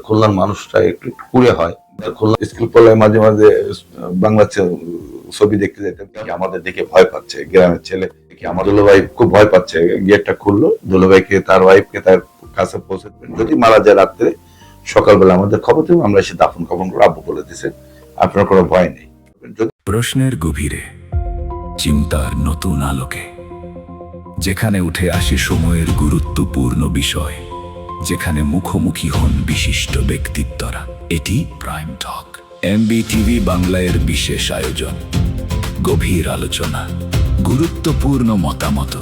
খুলনার মানুষটা একটু কুড়ে হয়। খুলনা স্কুল কলেজে মাঝে মাঝে বাংলা ছবি দেখতে যেতাম, আমাদের দেখে ভয় পাচ্ছে গ্রামের ছেলে। আমার দুলোভাই খুব ভয় পাচ্ছে, গেটটা খুললো, দুলোভাইকে তার ওয়াইফকে তার কাছে পৌঁছে দেবেন, যদি মারা যায় রাত্রে সকালবেলা আমাদের খবর দেবো, আমরা এসে দাফন কাফন করে আব্বু বলে দিছে আপনার কোনো ভয় নেই। প্রশ্নের গভীরে, চিন্তার নতুন আলোকে, যেখানে উঠে আসে সময়ের গুরুত্বপূর্ণ বিষয়, যেখানে মুখোমুখি হন বিশিষ্ট ব্যক্তিত্বরা। এটি প্রাইম টক, এমবিটিভি বাংলার বিশেষ আয়োজন। গভীর আলোচনা, গুরুত্বপূর্ণ মতামত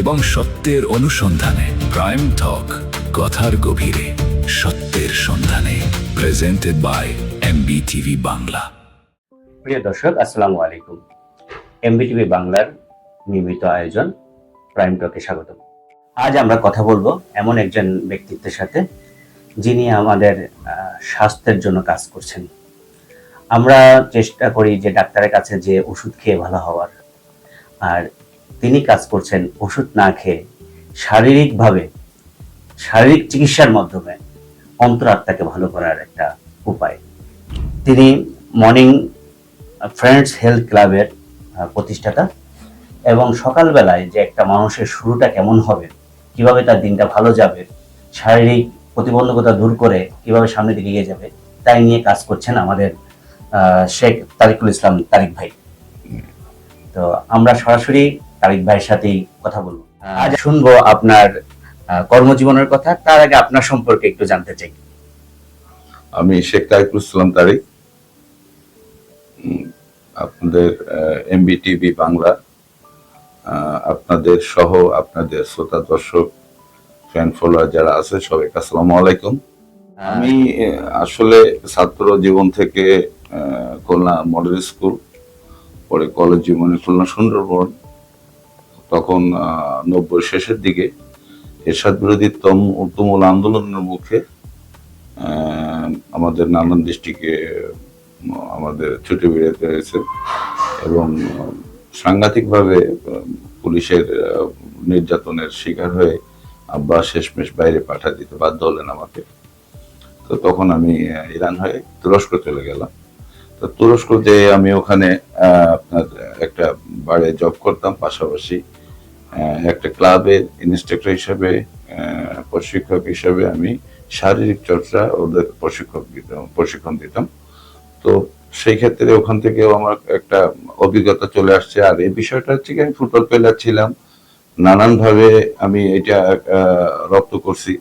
এবং সত্যের অনুসন্ধানে প্রাইম টক, কথার গভীরে সত্যের সন্ধানে। Presented by MBTV Bangla. প্রিয় দর্শক, আসসালামু আলাইকুম। এমবিটিভি বাংলার নিয়মিত আয়োজন প্রাইম টকে স্বাগত। আজ আমরা কথা বলবো এমন একজন ব্যক্তিত্বের সাথে, যিনি আমাদের স্বাস্থ্যের জন্য কাজ করছেন। আমরা চেষ্টা করি যে ডাক্তারের কাছে যে ওষুধ খেয়ে ভালো হওয়ার, আর তিনি কাজ করছেন ওষুধ না খেয়ে শারীরিক চিকিৎসার মাধ্যমে অন্তরাত্মাকে ভালো করার একটা উপায়। তিনি মর্নিং ফ্রেন্ডস হেলথ ক্লাবের প্রতিষ্ঠাতা, এবং সকালবেলায় যে একটা মানুষের শুরুটা কেমন হবে, কিভাবে তার দিনটা ভালো যাবে, শারীরিক প্রতিবন্ধকতা দূর করে কিভাবে সামনের দিকে এগিয়ে যাবে, তাই নিয়ে কাজ করছেন আমাদের শেখ তারিকুল ইসলাম তারিক ভাই। তো আমরা সরাসরি তারিক ভাইয়ের সাথেই কথা বলবো। আজ শুনবো আপনার কর্মজীবনের কথা। তার আগে আপনার সম্পর্কে একটু জানতে চাই। আমি শেখ তারিকুল ইসলাম তারিক, আপনাদের এমবিটিভি বাংলা, আপনাদের সহ আপনাদের শ্রোতা দর্শক ফ্যান ফলোয়ার যারা আছে সবাইকে আসসালামু আলাইকুম। আমি আসলে ছাত্র জীবন থেকে খুলনা মডেল স্কুল, পরে কলেজ জীবনে খুলনা সুন্দরবন, তখন 90 শেষের দিকে এরশাদ বিরোধী তুমুল আন্দোলনের মুখে আমাদের নানান ডিস্ট্রিক্টে আমাদের ছুটি বেরোতে হয়েছে, এবং সাংঘাতিকভাবে পুলিশের নির্যাতনের শিকার হয়ে আব্বা শেষমেশ বাইরে পাঠা দিতে বাধ্য হলেন আমাকে। তো তখন আমি ইরান হয়ে তুরস্ক চলে গেলাম। তো তুরস্ক যে আমি ওখানে আপনার একটা বাড়ি জব করতাম, পাশাপাশি একটা ক্লাবের ইনস্ট্রাক্টর হিসেবে, প্রশিক্ষক হিসেবে আমি শারীরিক চর্চা ওদের প্রশিক্ষণ দিতাম। তো সেই ক্ষেত্রে ওখান থেকেও আমার একটা অভিজ্ঞতা চলে আসছে। আর এই বিষয়টা হচ্ছে কি, আমি ফুটবল প্লেয়ার ছিলাম, নানান ভাবে আমি এটা রপ্ত করছি।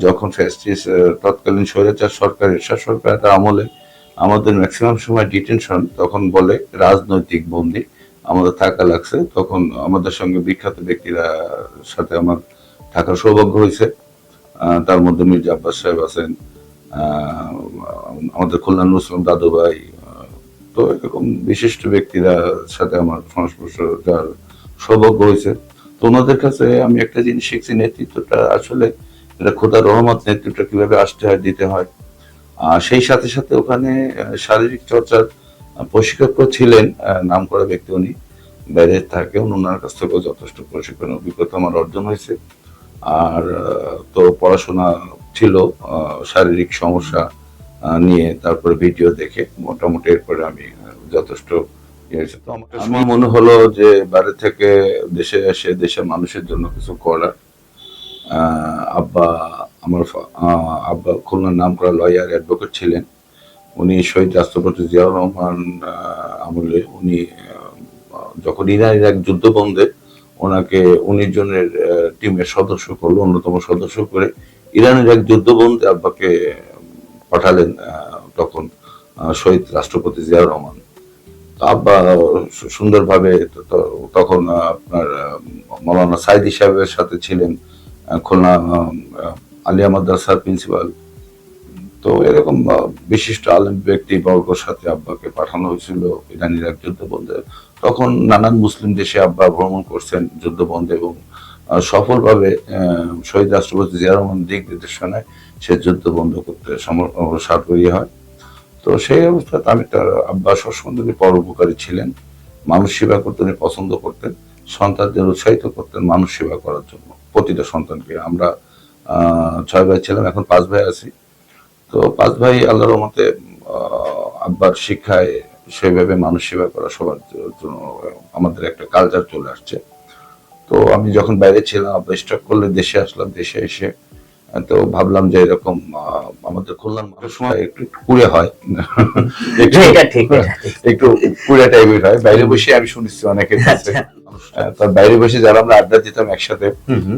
যখন ফ্যাসিস্ট তৎকালীন স্বৈরাচার সরকার, এরশাদ সরকারের আমলে আমাদের ম্যাক্সিমাম সময় ডিটেনশন, তখন বলে রাজনৈতিক বন্দী আমাদের থাকা লাগছে। তখন আমাদের সঙ্গে বিখ্যাত ব্যক্তিরা সাথে আমার থাকার সৌভাগ্য হয়েছে। তার মধ্যে মির্জা আব্বাস সাহেব আছেন, আমাদের খুলনা নুসলাম দাদু ভাই, তো এরকম বিশিষ্ট ব্যক্তিরা সাথে আমার সংস্পর্শ যার সৌভাগ্য হয়েছে। তো ওনাদের কাছে আমি একটা জিনিস শিখছি, নেতৃত্বটা আসলে এটা খোদার রহমত, নেতৃত্বটা কিভাবে আসতে হয়, দিতে হয়। সেই সাথে সাথে ওখানে শারীরিক চর্চার প্রশিক্ষক ছিলেন নাম করা ব্যক্তি, উনি বাইরে থাকেন, ওনার কাছ থেকেও যথেষ্ট প্রশিক্ষণ অভিজ্ঞতা আমার অর্জন হয়েছে। আর তো পড়াশোনা ছিল শারীরিক সমস্যা নিয়ে, তারপরে ভিডিও দেখে মোটামুটি এরপরে আমি যথেষ্ট তো আমার মনে হলো যে বাইরে থেকে দেশে এসে দেশের মানুষের জন্য কিছু করার। আব্বা খুলনার নাম করা লয়ার অ্যাডভোকেট ছিলেন। উনি শহীদ রাষ্ট্রপতি জিয়াউর রহমান আমলে উনি যখন ইরাক যুদ্ধ বন্ধে ওনাকে 19 জনের টিমের সদস্য করলো, অন্যতম সদস্য করে ইরানের এক যুদ্ধবন্দী আব্বাকে পাঠালেন তখন শহীদ রাষ্ট্রপতি জিয়াউর রহমান। আব্বা সুন্দরভাবে তখন আপনার মৌলানা সাইদি সাহেবের সাথে ছিলেন, খুলনা আলিয়া মাদ্রাসার প্রিন্সিপাল। তো এরকম বিশিষ্ট আলেম ব্যক্তি বর্গর সাথে আব্বাকে পাঠানো হয়েছিল ইরানের এক যুদ্ধবন্ধে। তখন নানান মুসলিম দেশে আব্বা ভ্রমণ করছেন যুদ্ধবন্ধে, এবং সফলভাবে শহীদ রাষ্ট্রপতি জিয়াউর রহমান দিক নির্দেশনায় সে যুদ্ধ বন্ধ করতে সাহায্য হয়। তো সেই অবস্থায় আমি তার আব্বা সবসময় পরোপকারী ছিলেন, মানুষ সেবা করতে উনি পছন্দ করতেন, সন্তানদের উৎসাহিত করতেন মানুষ সেবা করার জন্য। প্রতিটা সন্তানকে, আমরা 6 ভাই ছিলাম, এখন 5 ভাই আছি, তো পাঁচ ভাই আল্লাহর রহমতে আব্বার শিক্ষায় সেভাবে মানুষ সেবা করা সবার জন্য আমাদের একটা কালচার চলে আসছে। তো আমি যখন বাইরে ছিলাম, আব্বা স্ট্রোক করলে দেশে আসলাম। দেশে এসে তো ভাবলাম যে এরকম আমাদের খুলনার মানুষ সময় একটু পুড়ে হয়, এটা ঠিক, এটা ঠিক। একটু পুড়ে টাইপের হয়। বাইরে বসে আমি শুনেছি অনেকের কাছে, তার বাইরে বসে যারা আমরা আড্ডা দিতাম একসাথে,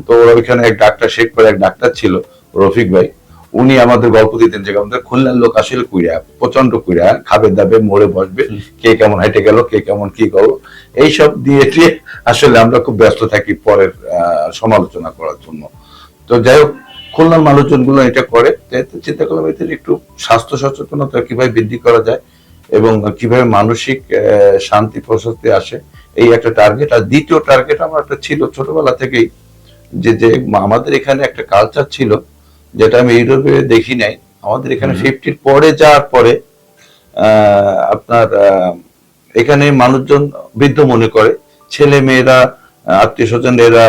তো ওরা ওইখানে এক ডাক্তার, শেখ করে এক ডাক্তার ছিল রফিক ভাই, উনি আমাদের গল্প দিতেন যে আমাদের খুলনার লোক আসলে কুইরা, প্রচন্ড কুইরা, খাবে দাবে মোড়ে বসবে, কে কেমন হেঁটে গেল, কে কেমন কি করলো, এইসব দিয়ে আসলে আমরা খুব ব্যস্ত থাকি পরের সমালোচনা করার জন্য। তো যাই হোক, খুলনার মানুষজন গুলো এটা করে, চিন্তা করলাম এদের একটু স্বাস্থ্য সচেতনতা কিভাবে বৃদ্ধি করা যায় এবং কিভাবে মানসিক শান্তি প্রশস্তি আসে, এই একটা টার্গেট। আর দ্বিতীয় টার্গেট আমার একটা ছিল ছোটবেলা থেকেই, যে যে আমাদের এখানে একটা কালচার ছিল যেটা আমি ইউরোপে দেখি নাই। আমাদের এখানে 50 পরে যাওয়ার পরে আপনার এখানে মানুষজন বৃদ্ধ মনে করে, ছেলে মেয়েরা, আত্মীয় স্বজন এরা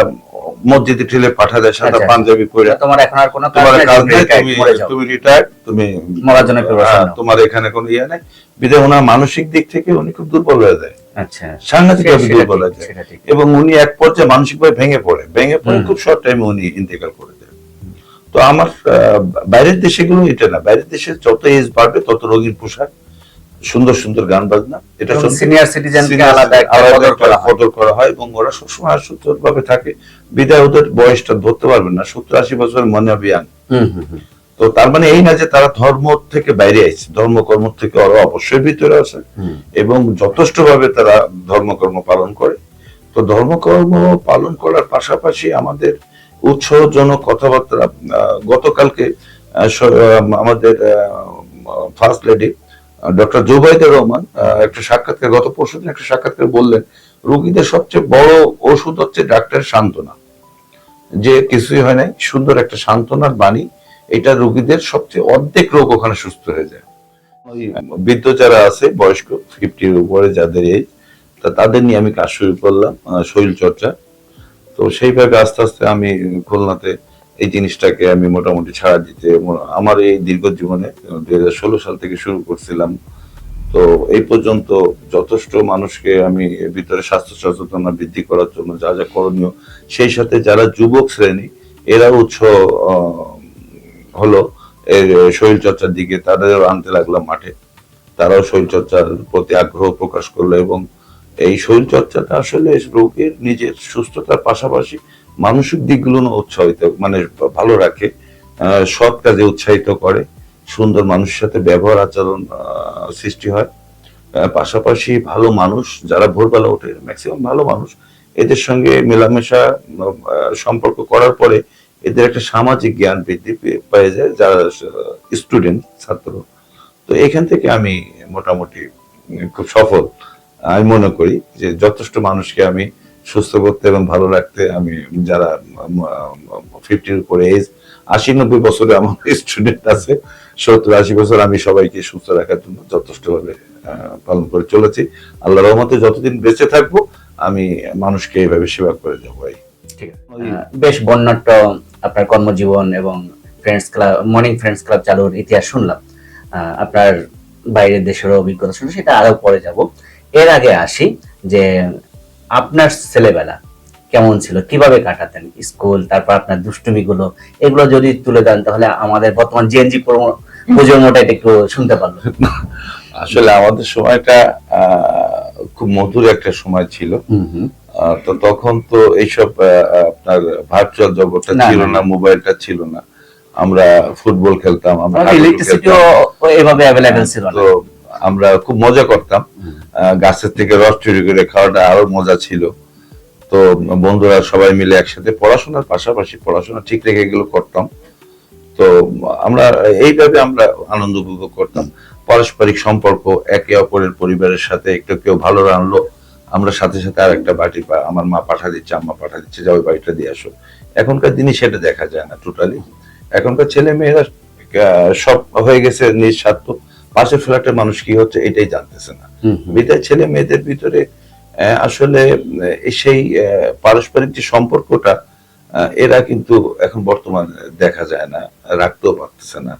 মসজিদে ঠেলে পাঠা দেয় সাদা পাঞ্জাবি পরে, তোমার এখন আর কোনো তোমার কাজ নেই, মরে যাও, তুমি রিটায়ার্ড, তুমি মরার জন্য প্রিপারেশন নাও। তোমার এখানে কোনো ইয়ে নাই। বিধায় ওনার মানসিক দিক থেকে উনি খুব দুর্বল হয়ে যায়, আচ্ছা, সাংঘাতিকভাবে দুর্বল হয়ে যায়, সেটা ঠিক। এবং উনি এক পর্যায়ে মানসিকভাবে ভেঙে পড়ে খুব শর্ট টাইমে উনি ইন্তেকাল করে দেয়। তো আমার বাইরের দেশেগুলো এটা না, বাইরের দেশে যত এজ বাড়বে তত রোগীর পোশাক, সুন্দর সুন্দর গান বাজনা, এটা সিনিয়র সিটিজেনকে আলাদা কদর করা হয়, এবং ওরা সবসময় সুস্থ ভাবে থাকে। বিদায় ওদের বয়সটা ধরতে পারবেন না, 70-80 বছর মনে বিয়ান। তো তার মানে এই না যে তারা ধর্ম থেকে বাইরে আসছে, ধর্মকর্ম থেকে ওরা অবশ্যই ভিতরে আছে এবং যথেষ্ট ভাবে তারা ধর্মকর্ম পালন করে। তো ধর্মকর্ম পালন করার পাশাপাশি আমাদের উৎসাহজনক কথাবার্তা, গতকালকে আমাদের first lady doctor Zubaida Rahman একটা সাক্ষাৎকার, গত পরশুদিন একটা সাক্ষাৎকার বললেন, রোগীদের সবচেয়ে বড় ওষুধ হচ্ছে ডাক্তারের সান্ত্বনা, যে কিছুই হয় নাই, সুন্দর একটা সান্ত্বনার বাণী, এটা রোগীদের সবচেয়ে অর্ধেক রোগ ওখানে সুস্থ হয়ে যায়। ওই বৃদ্ধ যারা আছে, বয়স্ক 50-র উপরে যাদের এই, তাদের নিয়ে আমি কাজ শুরু করলাম, শরীর চর্চা। তো সেইভাবে আস্তে আস্তে আমি খুলনাতে এই জিনিসটাকে আমি মোটামুটি ছাড়া দিতে, আমার এই দীর্ঘ জীবনে 2016 সাল থেকে শুরু করছিলাম। তো এই পর্যন্ত যথেষ্ট মানুষকে আমি ভিতরে স্বাস্থ্য সচেতনতা বৃদ্ধি করার জন্য যা যা করণীয়, সেই সাথে যারা যুবক শ্রেণী এরা উৎসাহ হলো এর শরীর চর্চার দিকে, তাদেরও আনতে লাগলাম মাঠে, তারাও শরীর চর্চার প্রতি আগ্রহ প্রকাশ করলো। এবং এই শরীর চর্চাটা আসলে রোগের নিজের সুস্থতার পাশাপাশি মানসিক দিকগুলো উৎসাহিত, মানে ভালো রাখে, সৎ কাজে উৎসাহিত করে, সুন্দর মানুষের সাথে ব্যবহার আচরণ সৃষ্টি হয়। পাশাপাশি ভালো মানুষ যারা ভোরবেলা ওঠে, ম্যাক্সিমাম ভালো মানুষ, এদের সঙ্গে মেলামেশা সম্পর্ক করার পরে এদের একটা সামাজিক জ্ঞান বৃদ্ধি পেয়ে যায়, যারা স্টুডেন্ট, ছাত্র। তো এখান থেকে আমি মোটামুটি খুব সফল আমি মনে করি, যে যথেষ্ট মানুষকে আমি সুস্থ করতে এবং ভালো রাখতে, আমি যারা 50-র উপরে এজ, 80-90 বছরে আমার স্টুডেন্ট আছে, 70-80 বছর, আমি সবাইকে সুস্থ রাখার জন্য যথেষ্ট ভাবে পালন করে চলেছি। আল্লাহর রহমতে যতদিন বেঁচে থাকবো আমি মানুষকে এইভাবে সেবা করে যাবো। বেশ বর্ণাঢ্য আপনার কর্মজীবন এবং friends club, morning friends club চালুর ইতিহাস শুনলাম, আপনার বাইরের দেশের অভিজ্ঞতা শুনলাম, সেটা আরো পরে যাব। এর আগে আসি যে আপনার ছেলেবেলা কেমন ছিল, কিভাবে কাটাতেন স্কুল, তারপর আপনার দুষ্টুমি গুলো, এগুলো যদি তুলে দেন তাহলে আমাদের বর্তমান জেএনজি প্রজন্মটা একটু শুনতে পারলো। আসলে আমাদের সময়টা খুব মধুর একটা সময় ছিল। তো তখন তো এইসব আপনার ভার্চুয়াল জগৎটা ছিল না, মোবাইলটা ছিল না, আমরা ফুটবল খেলতাম, আমরা ইলেকট্রিসিটিও এভাবে অ্যাভেলেবল ছিল না, তো আমরা খুব মজা করতাম, গাছের থেকে রস চুরি করে খাওয়াটা আরো মজা ছিল। তো বন্ধুরা সবাই মিলে একসাথে পড়াশোনার পাশাপাশি পড়াশোনা ঠিক রেখে এগুলো করতাম। তো আমরা এইভাবে আমরা আনন্দ উপভোগ করতাম। পারস্পরিক সম্পর্ক, একে অপরের পরিবারের সাথে একটু কেউ ভালো রান্নলো, আমরা সাথে সাথে আর একটা বাটি, আমার মা পাঠা দিচ্ছে, আম্মা পাঠা দিচ্ছে, যা ওই বাড়িটা দিয়ে আসো। এখনকার দিনে সেটা দেখা যায় না টোটালি। এখনকার ছেলে মেয়েরা সব হয়ে গেছে নিঃস্বার্থ, পাশের ফ্ল্যাটের মানুষ কি হচ্ছে এটাই জানতেছে না। বিদায় ছেলে মেয়েদের ভিতরে আসলে সেই পারস্পরিক যে সম্পর্কটা এরা কিন্তু এখন বর্তমানে দেখা যায় না, রাখতেও পারতেছে না।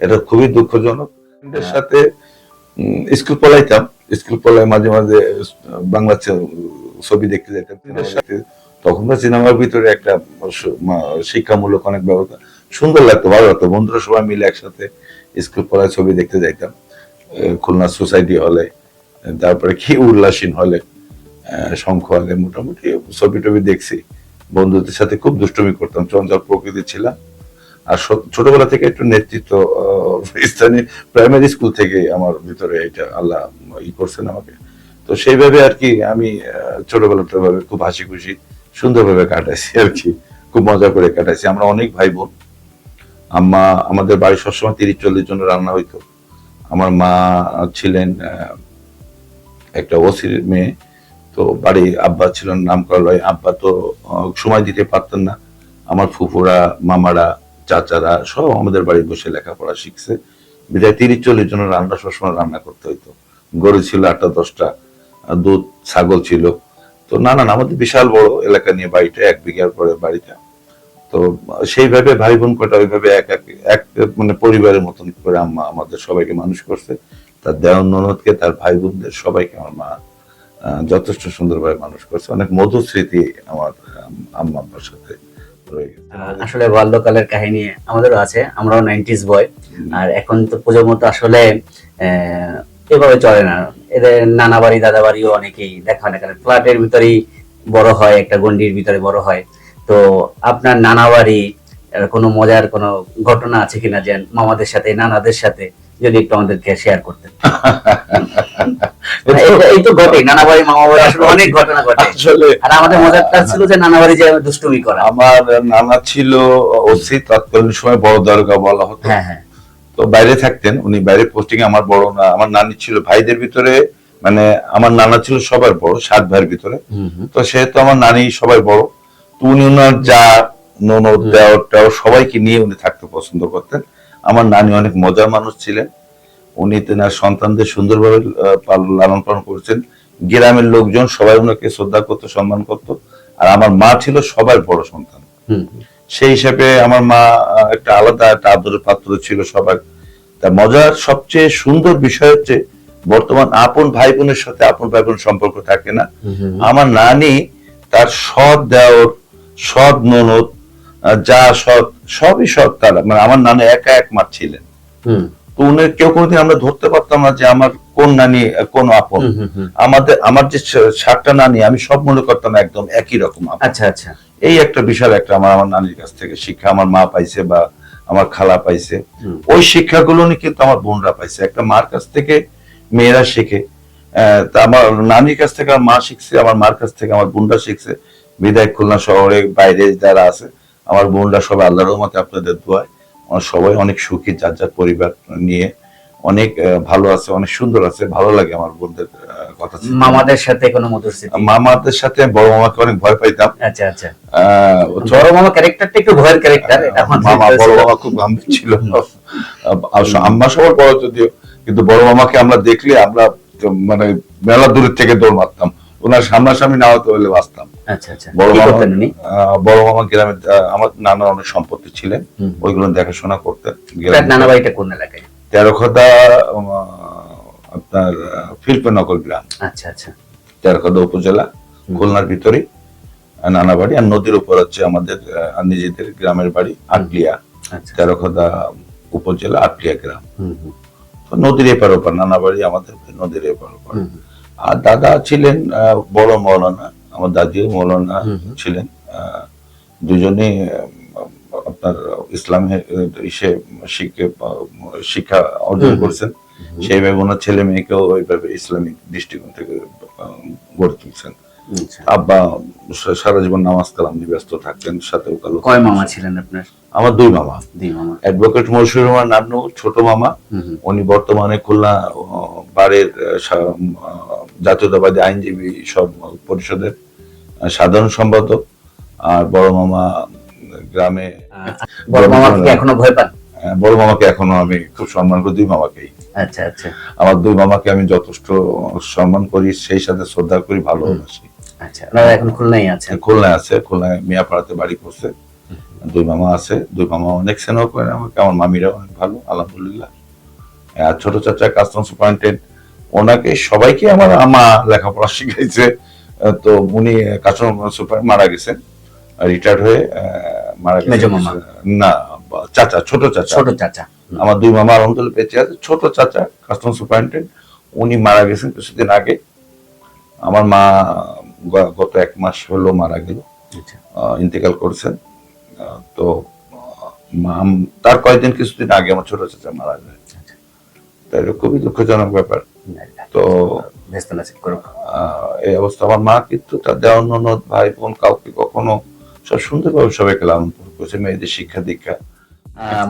এটা খুবই দুঃখজনক। এর সাথে স্কুল পড়াইতাম, স্কুল পড়ায় মাঝে মাঝে বাংলা ছবি দেখতে যেতাম এদের সাথে। তখন তো সিনেমার ভিতরে একটা শিক্ষামূলক অনেক ব্যবস্থা, সুন্দর লাগতো, ভালো লাগতো। বন্ধুরা সবাই মিলে একসাথে স্কুল পড়ায় ছবি দেখতে যাইতাম খুলনা সোসাইটি হলে, তারপরে কি উল্লাসীন হলে, শঙ্খ হলে, মোটামুটি ছবি টবি দেখছি। বন্ধুদের সাথে খুব দুষ্টুমি করতাম, চঞ্চল প্রকৃতি ছিলাম। আর ছোটবেলা থেকে একটু নেতৃত্ব, স্থানীয় প্রাইমারি স্কুল থেকে আমার ভিতরে এটা আল্লাহ করছেন আমাকে। তো সেইভাবে আর কি আমি ছোটবেলাটা ভাবে খুব হাসি খুশি সুন্দরভাবে কাটাইছি আর কি, খুব মজা করে কাটাইছি। আমরা অনেক ভাই বোন। আম্মা, আমাদের বাড়ি সবসময় 30-40 জন রান্না হইতো। আমার মা ছিলেন একটা ওসির মেয়ে, তো বাড়ি আব্বা ছিলেন নাম করা লয়। আব্বা তো সময় দিতে পারতেন না। আমার ফুফুরা, মামারা, চাচারা সব আমাদের বাড়ি বসে লেখাপড়া শিখছে, বিদায় 30-40 জনের রান্না সবসময় রান্না করতে হইতো। গরু ছিল 8-10টা, দুধ, ছাগল ছিল। তো নানান আমাদের বিশাল বড় এলাকা নিয়ে বাড়িটা, 1 বিঘার পরে বাড়িটা। তো সেইভাবে ভাই বোন কটা ওইভাবে এক মানে পরিবারের মতন করে আম্মা আমাদের সবাইকে মানুষ করছে। তার দেওয়ার ননদকে, তার ভাই বোনদের সবাইকে আমার মা যথেষ্ট সুন্দরভাবে মানুষ করছে। অনেক মধুর স্মৃতি আমার আম্মা আব্বার সাথে রয়ে গেছে। আসলে বাল্যকালের কাহিনী আমাদেরও আছে, আমরাও 90s বয়। আর এখন তো পুজোর মতো আসলে এভাবে চলে না। এদের নানা বাড়ি দাদা বাড়িও অনেকেই দেখা হয় না, কারণ ফ্ল্যাটের ভিতরেই বড় হয়, একটা গন্ডির ভিতরে বড় হয়। তো আপনার নানা বাড়ি কোনো মজার কোনো ঘটনা আছে কিনা, যে মামাদের সাথে নানাদের সাথে, যদি একটু আমাদেরকে শেয়ার করতেন। এই তো ঘটে, নানা বাড়ি মামা বাড়ি আসলে অনেক ঘটনা ঘটে আসলে। আর আমাদের মজারটা ছিল যে নানা বাড়ি যে দুষ্টুমি করা। আমার নানা ছিল ওসি, তৎকালীন সময় বড় দরগা বলা হতো। হ্যাঁ হ্যাঁ। তো বাইরে থাকতেন উনি, বাইরে পোস্টিং। আমার বড় না, আমার নানি ছিল ভাইদের ভিতরে, মানে আমার নানা ছিল সবার বড় 7 ভাইয়ের ভিতরে। তো সেহেতু আমার নানি সবাই বড়। তো উনি ওনার যা ননদ, দেওর সবাইকে নিয়ে উনি থাকতে পছন্দ করতেন। আমার নানি অনেক মজার মানুষ ছিলেন। উনি তেনার সন্তানদের সুন্দরভাবে লালন পালন করেছেন। গ্রামের লোকজন সবাই ওনাকে শ্রদ্ধা করতো, সম্মান করতো। আর আমার মা ছিল সবার বড় সন্তান। সেই হিসাবে আমার মা একটা আলাদা একটা আদরের পাত্র ছিল সবার। তা মজার সবচেয়ে সুন্দর বিষয় হচ্ছে, বর্তমান আপন ভাই বোনের সাথে আপন ভাই বোনের সম্পর্ক থাকে না। আমার নানি তার সৎ দেওর, সৎ ননদ, যা সৎ, সবই সৎ তারা, মানে আমার নানি একা একমাত্র ছিলেন। তো উনি কেউ কোনোদিন আমরা ধরতে পারতাম না যে আমার কোন নানি কোন আপন। আমার যে 7টা নানি, আমি সব মনে করতাম একদম একই রকম। আচ্ছা আচ্ছা। এই একটা বিশাল একটা আমার নানির কাছ থেকে শিক্ষা আমার মা পাইছে বা আমার খালা পাইছে। ওই শিক্ষাগুলো কিন্তু আমার বোনরা পাইছে। একটা মার কাছ থেকে মেয়েরা শেখে, তা আমার নানির কাছ থেকে আমার মা শিখছে, আমার মার কাছ থেকে আমার বোনরা শিখছে। বিদায় খুলনা শহরে বাইরে যারা আছে আমার বোনরা সবাই আল্লাহর রহমতে, আপনাদের দোয়ায় আমার সবাই অনেক সুখী, যার যার পরিবার নিয়ে অনেক ভালো আছে, অনেক সুন্দর আছে। ভালো লাগে আমার বোনদের কথা। মামাদের সাথে কোনো মধুর স্মৃতি? মামাদের সাথে বড় মামাকে অনেক ভয় পাইতাম। আচ্ছা আচ্ছা। বড় মামা ক্যারেক্টারটা একটু ভয়ের ক্যারেক্টার। মামা, বড় মামা খুব গাম্ভীর ছিল। আম্মা সবার বড় যদিও, কিন্তু বড় মামাকে আমরা দেখলে আমরা মানে মেলা দূরের থেকে দৌড় মারতাম। ওনার সামনাসামনি না হতে হলে বাঁচতাম। আচ্ছা আচ্ছা। বড় মামা গ্রামে, আমার নানার অনেক সম্পত্তি ছিলেন, ওইগুলো দেখাশোনা করতেন। নানা বাড়িটা কোন এলাকায়? তেরোখদা, আপনার ফিলপনগর গ্রাম। আচ্ছা আচ্ছা। তেরোখদা উপজেলা, খুলনার ভিতরে নানা বাড়ি। আর নদীর উপর হচ্ছে আমাদের নিজেদের গ্রামের বাড়ি আটলিয়া। তেরোখদা উপজেলা, আটলিয়া গ্রাম। নদীর এপার ওপার নানা বাড়ি আমাদের, নদীর এপার ওপার। আর দাদা ছিলেন বড় মৌলানা, আমার দাদিও মৌলানা ছিলেন। দুজনে আপনার ইসলামের শিক্ষা অর্জন করেছেন। সেইভাবে ওনার ছেলে মেয়েকেও ওইভাবে ইসলামিক দৃষ্টিকোণ থেকে গড়ে তুলছেন। আব্বা সারা জীবন নামাজ কালাম নিয়ে ব্যস্ত থাকতেন। সাথে কয় মামা ছিলেন আপনার? আমার 2 মামা। অ্যাডভোকেট মশিউর রহমান নান্নু ছোট মামা, উনি বর্তমানে খুলনা বারের জাতীয়তাবাদী আইনজীবী সব পরিষদের সাধারণ সম্পাদক। আর বড় মামা গ্রামে। বড় মামাকে এখনো ভয় পান? বড় মামাকে এখনো আমি খুব সম্মান করি, 2 মামাকেই। আচ্ছা আচ্ছা। আমার 2 মামাকে আমি যথেষ্ট সম্মান করি, সেই সাথে শ্রদ্ধা করি, ভালোবাসি। আচ্ছা, আপনারা এখন খুলনায় আছেন? খুলনায় আছে, খুলনায় মিয়াপাড়াতে বাড়ি করছে। দুই মামা আছে, দুই মামা অনেক স্নেহ করেন আমাকে, আমার মামিরা অনেক ভালো আলহামদুলিল্লাহ। আর ছোট চাচা কাস্টম সুপারিনটেন্ডেন্ট, ওনাকে সবাইকে আমার আমা লেখাপড়া শিখাইছে। তো উনি কাস্টম সুপার মারা গেছেন, রিটায়ার্ড হয়ে মারা মেজো গেছেন। মামা? না, চাচা, ছোট চাচা। ছোট চাচা। আমার দুই মামা আলহামদুলিল্লাহ বেঁচে আছে, ছোট চাচা কাস্টম সুপারিনটেন্ডেন্ট উনি মারা গেছেন কিছুদিন আগে। আমার মা গত 1 মাস হলো মারা গেল, আচ্ছা। ইন্তেকাল করছেন। তো তার কয়েকদিন কিছুদিন আগে আমার ছোট চাচা মারা যায়। তাই খুবই দুঃখজনক ব্যাপার। তো এই অবস্থা। আমার মা কিন্তু তার দেওয়ার ননদ ভাই বোন কাউকে কখনো সব সুন্দরভাবে সবাইকে লালন পালন করেছে, মেয়েদের শিক্ষা দীক্ষা।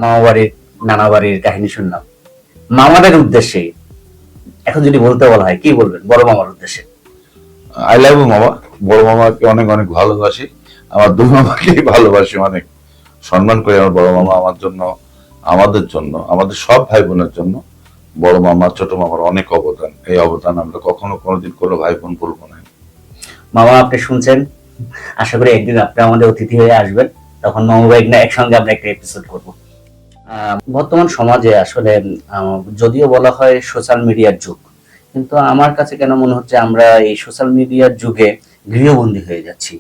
মামা বাড়ির নানা বাড়ির কাহিনী শুনলাম, মামাদের উদ্দেশ্যে এখন যদি বলতে বলা হয় কি বলবেন বড় মামার উদ্দেশ্যে? আই লাভ ইউ মামা। বড় মামাকে অনেক অনেক ভালোবাসি, আমার দুই মামাকে ভালোবাসি, অনেক সম্মান করি। আমার বড় মামা আমার জন্য, আমাদের জন্য, আমাদের সব ভাই বোনের জন্য বড় মামা ছোট মামার অনেক অবদান। এই অবদান আমরা কখনো কোনোদিন কোনো ভাই বোন বলবো না। মামা আপনি শুনছেন, আশা করি একদিন আপনি আমাদের অতিথি হয়ে আসবেন, তখন মামা ভাই না একসঙ্গে আমরা একটা এপিসোড করব। বর্তমান সমাজে আসলে যদিও বলা হয় সোশ্যাল মিডিয়ার যুগ, কিন্তু আমার কাছে কেন মনে হচ্ছে আমরা এই সোশ্যাল মিডিয়ার যুগে গৃহবন্দী হয়ে যাচ্ছি।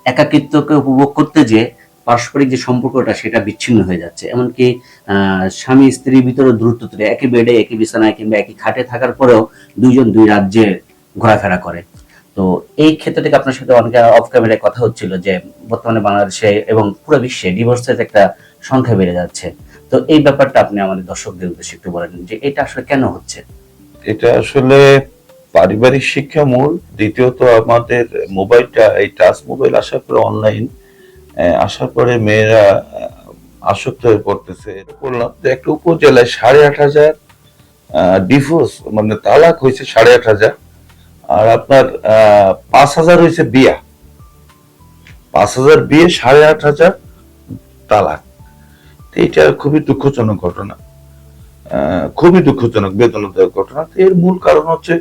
একাকিত্বকে উপভোগ করতে যে পারস্পরিক যে সম্পর্কটা সেটা বিচ্ছিন্ন হয়ে যাচ্ছে। এমনকি স্বামী স্ত্রীর ভিতরে দূরত্ব তৈরি, একই বেডে একই বিছানায় কিংবা একই খাটে থাকার পরেও দুইজন দুই রাজ্যে ঘোরাফেরা করে। তো এই ক্ষেত্রে থেকে আপনার সাথে অনেক অফ ক্যামেরায় কথা হচ্ছিল যে বর্তমানে বাংলাদেশে এবং পুরো বিশ্বে ডিভোর্সের একটা সংখ্যা বেড়ে যাচ্ছে। তো এই ব্যাপারটা আপনি আমাদের দর্শকদের উদ্দেশ্যে একটু বলেন যে এটা আসলে কেন হচ্ছে? এটা আসলে পারিবারিক শিক্ষা মূল, দ্বিতীয়ত আমাদের মোবাইলটা, এই টাচ মোবাইল আসার পরে, অনলাইন আসার পরে মেয়েরা আসক্ত হয়ে পড়তেছে। বললাম যে একটা উপজেলায় 8,500 ডিভোর্স, মানে তালাক হয়েছে 8,500, আর আপনার 5,000 হয়েছে বিয়া। 5,000 বিয়ে, 8,500 তালাক। এটা খুবই দুঃখজনক ঘটনা, খুবই দুঃখজনক বেদনাদায়ক ঘটনা। এর মূল কারণ হচ্ছে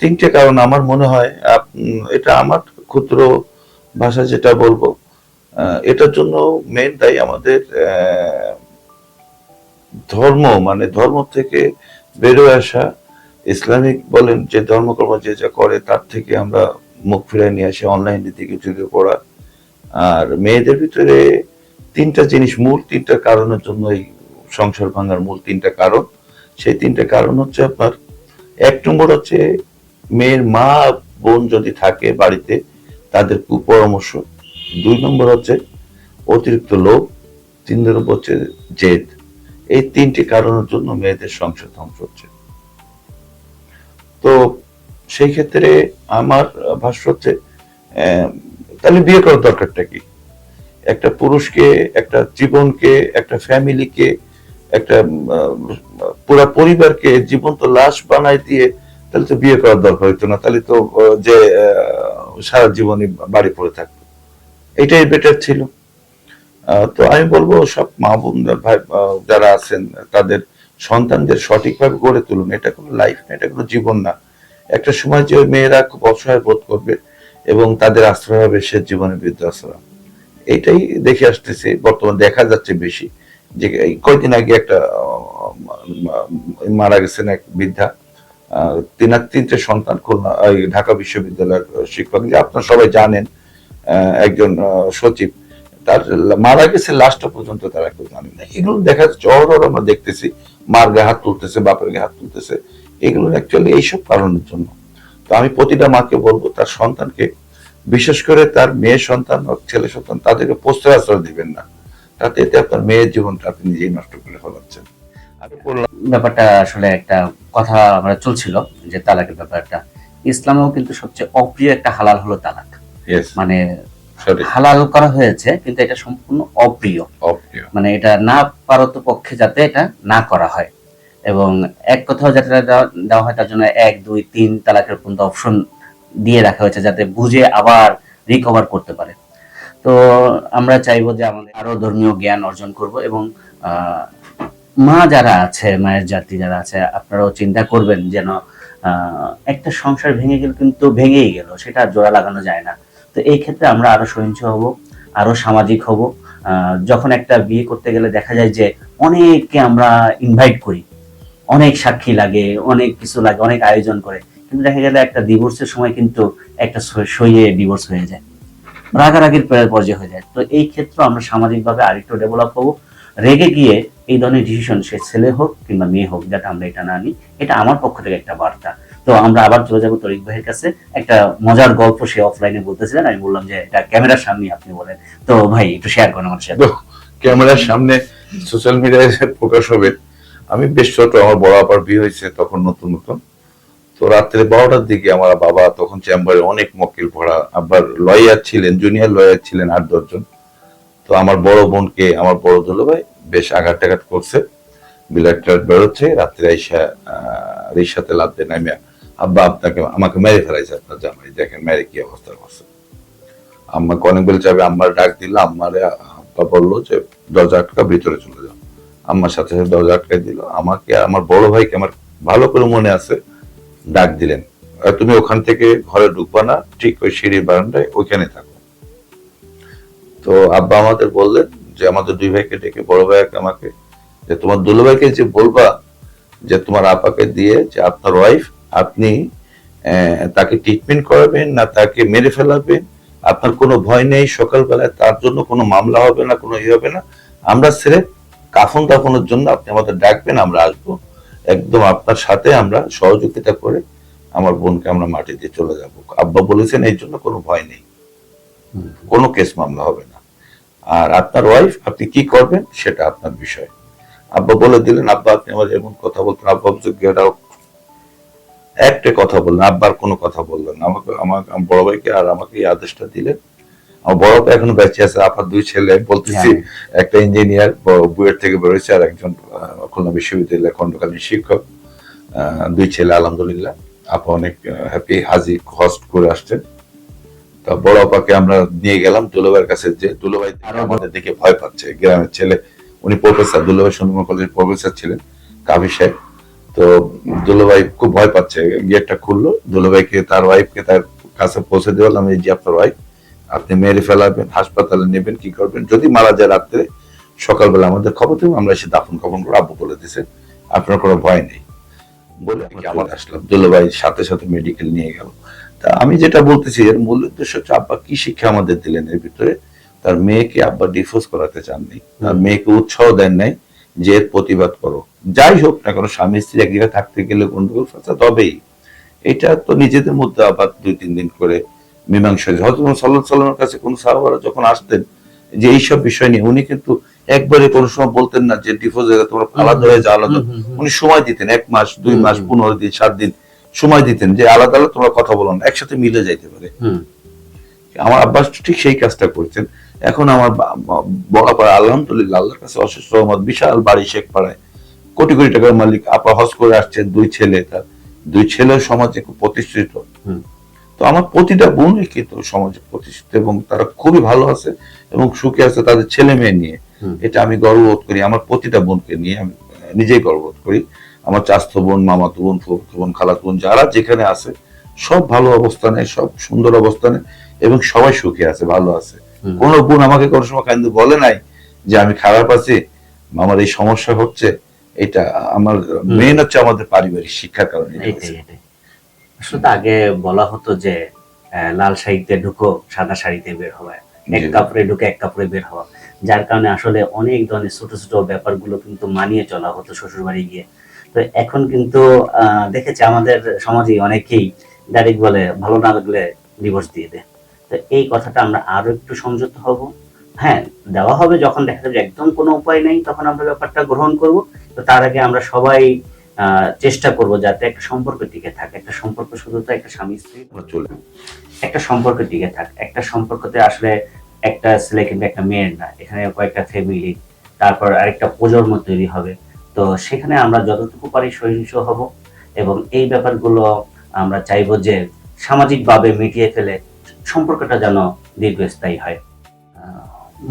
3টে কারণ আমার মনে হয়। এটা আমার ক্ষুদ্র ভাষা যেটা বলবো, এটার জন্য মেন দায়ী আমাদের ধর্ম, মানে ধর্ম থেকে বেরোয় আসা। ইসলামিক বলেন যে ধর্মকর্ম যে যা করে তার থেকে আমরা মুখ ফিরিয়ে নিয়ে আসি অনলাইনের দিকে ঝুঁকে পড়া। আর মেয়েদের ভিতরে 3টা জিনিস, মূল 3টা কারণের জন্য এই সংসার ভাঙার মূল 3টা কারণ। সেই 3টা কারণ হচ্ছে আপনার, 1 নম্বর হচ্ছে মেয়ের মা বোন যদি থাকে বাড়িতে তাদের কুপরামর্শ, 2 নম্বর হচ্ছে অতিরিক্ত লোভ, 3 নম্বর হচ্ছে জেদ। এই 3টি কারণের জন্য মেয়েদের সংসার ধ্বংস হচ্ছে। তো সেই ক্ষেত্রে আমার ভাষ্য হচ্ছে তাহলে বিয়ে করার দরকারটা কি? একটা পুরুষকে, একটা জীবনকে, একটা ফ্যামিলিকে, একটা পুরো পরিবারকে জীবন্ত লাশ বানাই দিয়ে তাহলে তো বিয়ে করার দরকার হইতো না। তাহলে তো যে সারা জীবনই বাড়ি পড়ে থাকতো, এটাই বেটার ছিল। তো আমি বলবো সব মা বোনরা, ভাই যারা আছেন, তাদের সন্তানদের সঠিকভাবে গড়ে তুলুন। এটা কোনো লাইফ না, এটা কোনো জীবন না। একটা সময় যে মেয়েরা খুব অসহায় বোধ করবে এবং তাদের আশ্রয় হবে সে জীবনের বৃদ্ধাশ্রম। এটাই দেখে আসতেছে, বর্তমানে দেখা যাচ্ছে বেশি। যে কয়েকদিন আগে একটা মারা গেছেন এক বৃদ্ধা, 3টে সন্তান, খুলনা ঢাকা বিশ্ববিদ্যালয়ের শিক্ষক, যে আপনারা সবাই জানেন, একজন সচিব, তার মারা গেছে, লাস্টটা পর্যন্ত তারা কেউ জানে না। এগুলো দেখা যাচ্ছে অহরহ, আমরা দেখতেছি মার গায়ে হাত তুলতেছে, বাপের গায়ে হাত তুলতেছে। এগুলো অ্যাকচুয়ালি এইসব কারণের জন্য। তো আমি প্রতিটা মাকে বলবো তার সন্তানকে, বিশেষ করে তার মেয়ে সন্তান ও ছেলে সন্তান, তাদেরকে প্রশ্রয় আশ্রয় দিবেন না। তাতে এতে আপনার মেয়ের জীবনটা আপনি নিজেই নষ্ট করে ফেলাচ্ছেন। ব্যাপারটা আসলে একটা কথা আমরা চলছিল যে তালাকের ব্যাপারটা, ইসলামেও কিন্তু সবচেয়ে অপ্রিয় একটা হালাল হলো তালাক। মানে হালাল করা হয়েছে কিন্তু এটা সম্পূর্ণ অপ্রিয়। মানে এটা না পারত পক্ষে যাতে এটা না করা হয়, এবং এক কোথাও যাতে দেওয়া হয় তার জন্য 1, 2, 3 তালাকের পর্যন্ত অপশন দিয়ে রাখা হয়েছে যাতে বুঝে আবার রিকভার করতে পারে। তো আমরা চাইবো যে আমাদের আরো ধর্মীয় জ্ঞান অর্জন করব, এবং মা যারা আছে, মায়ের জাতি যারা আছে, আপনারাও চিন্তা করবেন যেন একটা সংসার ভেঙে গেল কিন্তু ভেঙেই গেল, সেটা জোড়া লাগানো যায় না। তো এই ক্ষেত্রে আমরা আরো সহিংস হব, আরো সামাজিক হব। যখন একটা বিয়ে করতে গেলে দেখা যায় যে অনেককে আমরা ইনভাইট করি, অনেক সাক্ষী লাগে, অনেক কিছু লাগে, অনেক আয়োজন করে, কিন্তু দেখা গেলে একটা ডিভোর্সের সময় কিন্তু একটা সইয়ে ডিভোর্স হয়ে যায়, রাগারাগির পর্যায়ে হয়ে যায়। তো এই ক্ষেত্রে আমরা সামাজিকভাবে আরেকটু ডেভেলপ হবো। রেগে গিয়ে এই ধরনের ডিসিশন, সে ছেলে হোক কিংবা মেয়ে হোক, যাতে আমরা এটা না নিই, এটা আমার পক্ষ থেকে একটা বার্তা। তো আমরা আবার চলে যাবো তরিক ভাইয়ের কাছে। একটা মজার গল্প সে অফলাইনে বলতেছিলেন, আমি বললাম যে এটা ক্যামেরার সামনে আপনি বলেন। তো ভাই একটু শেয়ার করেন আমার সাথে। তো ক্যামেরার সামনে সোশ্যাল মিডিয়ায় প্রকাশ হবে। আমি বেশ ছোট, আমার বড় আবার বিয়ে হয়েছে তখন নতুন নতুন। তো রাত্রে 12টার দিকে আমার বাবা তখন চেম্বারে অনেক মক্কেল পড়া, আবার লয়ার ছিলেন, জুনিয়র লয়ার ছিলেন 8-10 জন। তো আমার বড় বোনকে আমার বড় দুলাভাই বেশ আঘাত টাঘাত করছে, ব্লাড টাড বেরোচ্ছে। রাত্রে আইসা রিক্সাতে লাদ দিয়ে নামিয়া, আব্বা আপনাকে আমাকে মেরে ফেলাইছে আপনার জামাই, দেখেন মেরে কি অবস্থা করছে। আম্মাকে অনেক বেল যাবে, আম্মার ডাক দিল, আম্মারে আব্বা বললো যে দরজা আটকা, ভিতরে চলে যাও। আম্মার সাথে সাথে দরজা আটকাই দিল। আমাকে আমার বড় ভাইকে আমার ভালো করে মনে আছে ডাক দিলেন, তুমি ওখান থেকে ঘরে ঢুকবা না, ঠিক ওই সিঁড়ির বারান্দায় ওইখানে থাকো। তো আব্বা আমাদের বললেন যে আমাদের দুই ভাইকে ডেকে, বড় ভাই আমাকে, যে তোমার দুলাভাইকে যে বলবা যে তোমার আপাকে দিয়ে যে আপনার ওয়াইফ, আপনি তাকে ট্রিটমেন্ট করাবেন না তাকে মেরে ফেলাবেন, আপনার কোনো ভয় নেই, সকালবেলায় তার জন্য কোনো মামলা হবে না, কোনো ইয়ে হবে না, আমরা ছেড়ে কাফন দাফনের জন্য আপনি আমাদের ডাকবেন, আমরা আসবো, একদম আপনার সাথে আমরা সহযোগিতা করে আমার বোনকে আমরা মাটি দিয়ে চলে যাব। আব্বা বলেছেন এই জন্য কোনো ভয় নেই, কোনো কেস মামলা হবে না, আর আপনার ওয়াইফ আপনি কি করবেন সেটা আপনার বিষয়। আব্বা বলে দিলেন। আব্বা আপনি আমার এমন কথা বলতেন, আব্বা গেট আউট, একটা কথা বললেন, আব্বার কোনো কথা বললেন না। আমাকে আমার বড় ভাইকে আর আমাকে এই আদেশটা দিলেন। আমার বড় ভাই এখনো বেঁচে আছে, আপার দুই ছেলে বলতেছি, একটা ইঞ্জিনিয়ার বুয়েট থেকে বেরোয়েছে, আর একজন খুলনা বিশ্ববিদ্যালয়ের খণ্ডকালীন শিক্ষক, দুই ছেলে আলহামদুলিল্লাহ। আপা অনেক হ্যাপি, হাজি হস্ট করে আসছেন। তা বড় আপাকে আমরা নিয়ে গেলাম দুলাভাইয়ের কাছে, যে দুলাভাই আমাদের দেখে ভয় পাচ্ছে, গ্রামের ছেলে, উনি প্রফেসর, দুলাভাই সুন্দরবন কলেজের প্রফেসর ছিলেন, কাবি সাহেব। তো দুলাভাই খুব ভয় পাচ্ছে, গেটটা খুললো, দুলাভাইকে তার ওয়াইফকে তার কাছে পৌঁছে দিলাম, এই যে আপনার ওয়াইফ, আপনি মেরে ফেলাবেন, হাসপাতালে নেবেন, কি করবেন, যদি মারা যায় রাত্রে সকালবেলা আমাদের খবর দেবেন, আমরা এসে দাফন কাফন করে, আব্বু বলে দিয়েছেন আপনার কোনো ভয় নেই বলে আমার আসলাম। দুলাভাই সাথে সাথে মেডিকেল নিয়ে গেল। তা আমি যেটা বলতেছি, এর মূল উদ্দেশ্য হচ্ছে আব্বা কি শিক্ষা আমাদের দিলেন এর ভিতরে। তার মেয়েকে আব্বা ডিভোর্স করাতে চাননি, তার মেয়েকে উৎসাহ দেন নাই যে এর প্রতিবাদ করো, যাই হোক না কেন, স্বামী স্ত্রী এক জায়গায় থাকতে গেলে গন্ডগোল ফাঁসা তবেই, এটা তো নিজেদের মধ্যে আবার 2-3 দিন করে মীমাংসা হয়েছে। হয়তো সাল্লাল্লাহু আলাইহি ওয়াসাল্লামের কাছে কোন সাহাবারা যখন আসতেন যে এইসব বিষয় নিয়ে, উনি কিন্তু একবারে কোনো সময় বলতেন না যে ডিভোর্স হয়ে তোমরা আলাদা হয়ে যাও, আলাদা। উনি সময় দিতেন, 1 মাস 2 মাস 15 দিন 7 দিন সময় দিতেন, যে আলাদা আলাদা তোমরা কথা বলো না, একসাথে মিলে যাইতে পারে। আমার আব্বাস ঠিক সেই কাজটা করছেন। এখন আমার বড় পাড়া আলহামদুলিল্লাহ আল্লাহর কাছে অশেষ রহমত, বিশাল বাড়ি শেখ পাড়ায়, কোটি কোটি টাকার মালিক, আপা হজ করে আসছেন, 2 ছেলে, তার 2 ছেলে সমাজে খুব প্রতিষ্ঠিত। তো আমার প্রতিটা বোনই কিন্তু সমাজে প্রতিষ্ঠিত, এবং তারা খুবই ভালো আছে এবং সুখে আছে তাদের ছেলে মেয়ে নিয়ে। এটা আমি গর্ববোধ করি, আমার প্রতিটা বোনকে নিয়ে আমি নিজেই গর্ববোধ করি। আমার চাচাতো বোন, মামাতো বোন, ফুফাতো বোন, খালাতো বোন, যারা যেখানে আছে সব ভালো অবস্থানে, সব সুন্দর অবস্থানে, এবং সবাই সুখে আছে, ভালো আছে। কোন বোন আমাকে কোনো সময় কিন্তু বলে নাই যে আমি খারাপ আছি, আমার এই সমস্যা হচ্ছে। এটা আমার মেন হচ্ছে আমাদের পারিবারিক শিক্ষার কারণে। আসলে আগে বলা হতো যে লাল শাড়িতে ঢুকো, সাদা শাড়িতে বের হওয়া, এক কাপড়ে ঢুকে এক কাপড়ে বের হওয়া, যার কারণে আসলে অনেক ধরনের ছোট ছোট ব্যাপারগুলো কিন্তু মানিয়ে চলা হতো শ্বশুর বাড়ি গিয়ে। তো এখন কিন্তু দেখেছি আমাদের সমাজে অনেকেই ডাইরেক্ট বলে ভালো না লাগলে ডিভোর্স দিয়ে দেয়। তো এই কথাটা আমরা আরো একটু সংযত হব। হ্যাঁ, দেওয়া হবে যখন দেখা যাবে একদম কোনো উপায় নেই, তখন আমরা ব্যাপারটা গ্রহণ করব। তো তার আগে আমরা সবাই চেষ্টা করব যাতে একটা সম্পর্ক টিকে থাকে। একটা সম্পর্ক শুধু তো একটা স্বামী স্ত্রী চলে, একটা সম্পর্ক টিকে থাকে। একটা সম্পর্কতে আসলে একটা ছেলে কিংবা একটা মেয়ের না, এখানে কয়েকটা ফ্যামিলি, তারপর আরেকটা প্রজন্ম তৈরি হবে। তো সেখানে আমরা যতটুকু পারি সহিংস হব, এবং এই ব্যাপারগুলো আমরা চাইবো যে সামাজিকভাবে মিটিয়ে ফেলে সম্পর্কটা যেন দীর্ঘস্থায়ী হয়।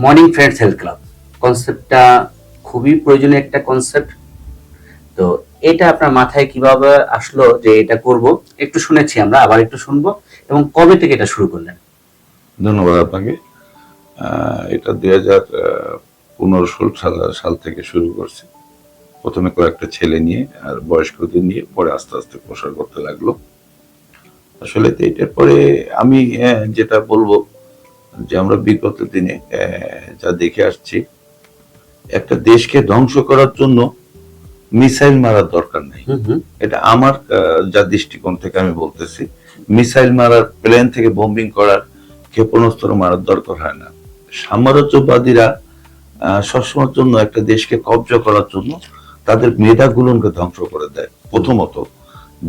মর্নিং ফ্রেন্ডস হেলথ ক্লাব কনসেপ্টটা খুবই প্রয়োজনীয় একটা কনসেপ্ট। তো এটা আপনার মাথায় কিভাবে আসলো যে এটা করব? একটু শুনেছি আমরা, আবার একটু শুনবো, এবং কবে থেকে এটা শুরু করলেন? ধন্যবাদ আপনাকে। এটা 2015-16 সাল থেকে শুরু করছি। প্রথমে কয়েকটা ছেলে নিয়ে আর বয়স্কদের নিয়ে, পরে আস্তে আস্তে প্রসার করতে লাগলো। আসলে তো এটার পরে আমি যেটা বলবো যে আমরা বিগত দিনে যা দেখে আসছি, একটা দেশকে ধ্বংস করার জন্য মিসাইল মারার দরকার নেই। এটা আমার যা দৃষ্টিকোণ থেকে আমি বলতেছি, মিসাইল মারার, প্লেন থেকে বোম্বিং করার, ক্ষেপণাস্ত্র মারার দরকার হয় না। সাম্রাজ্যবাদীরা সবসময়ের জন্য একটা দেশকে কব্জা করার জন্য তাদের মেধাগুলোকে ধ্বংস করে দেয় প্রথমত।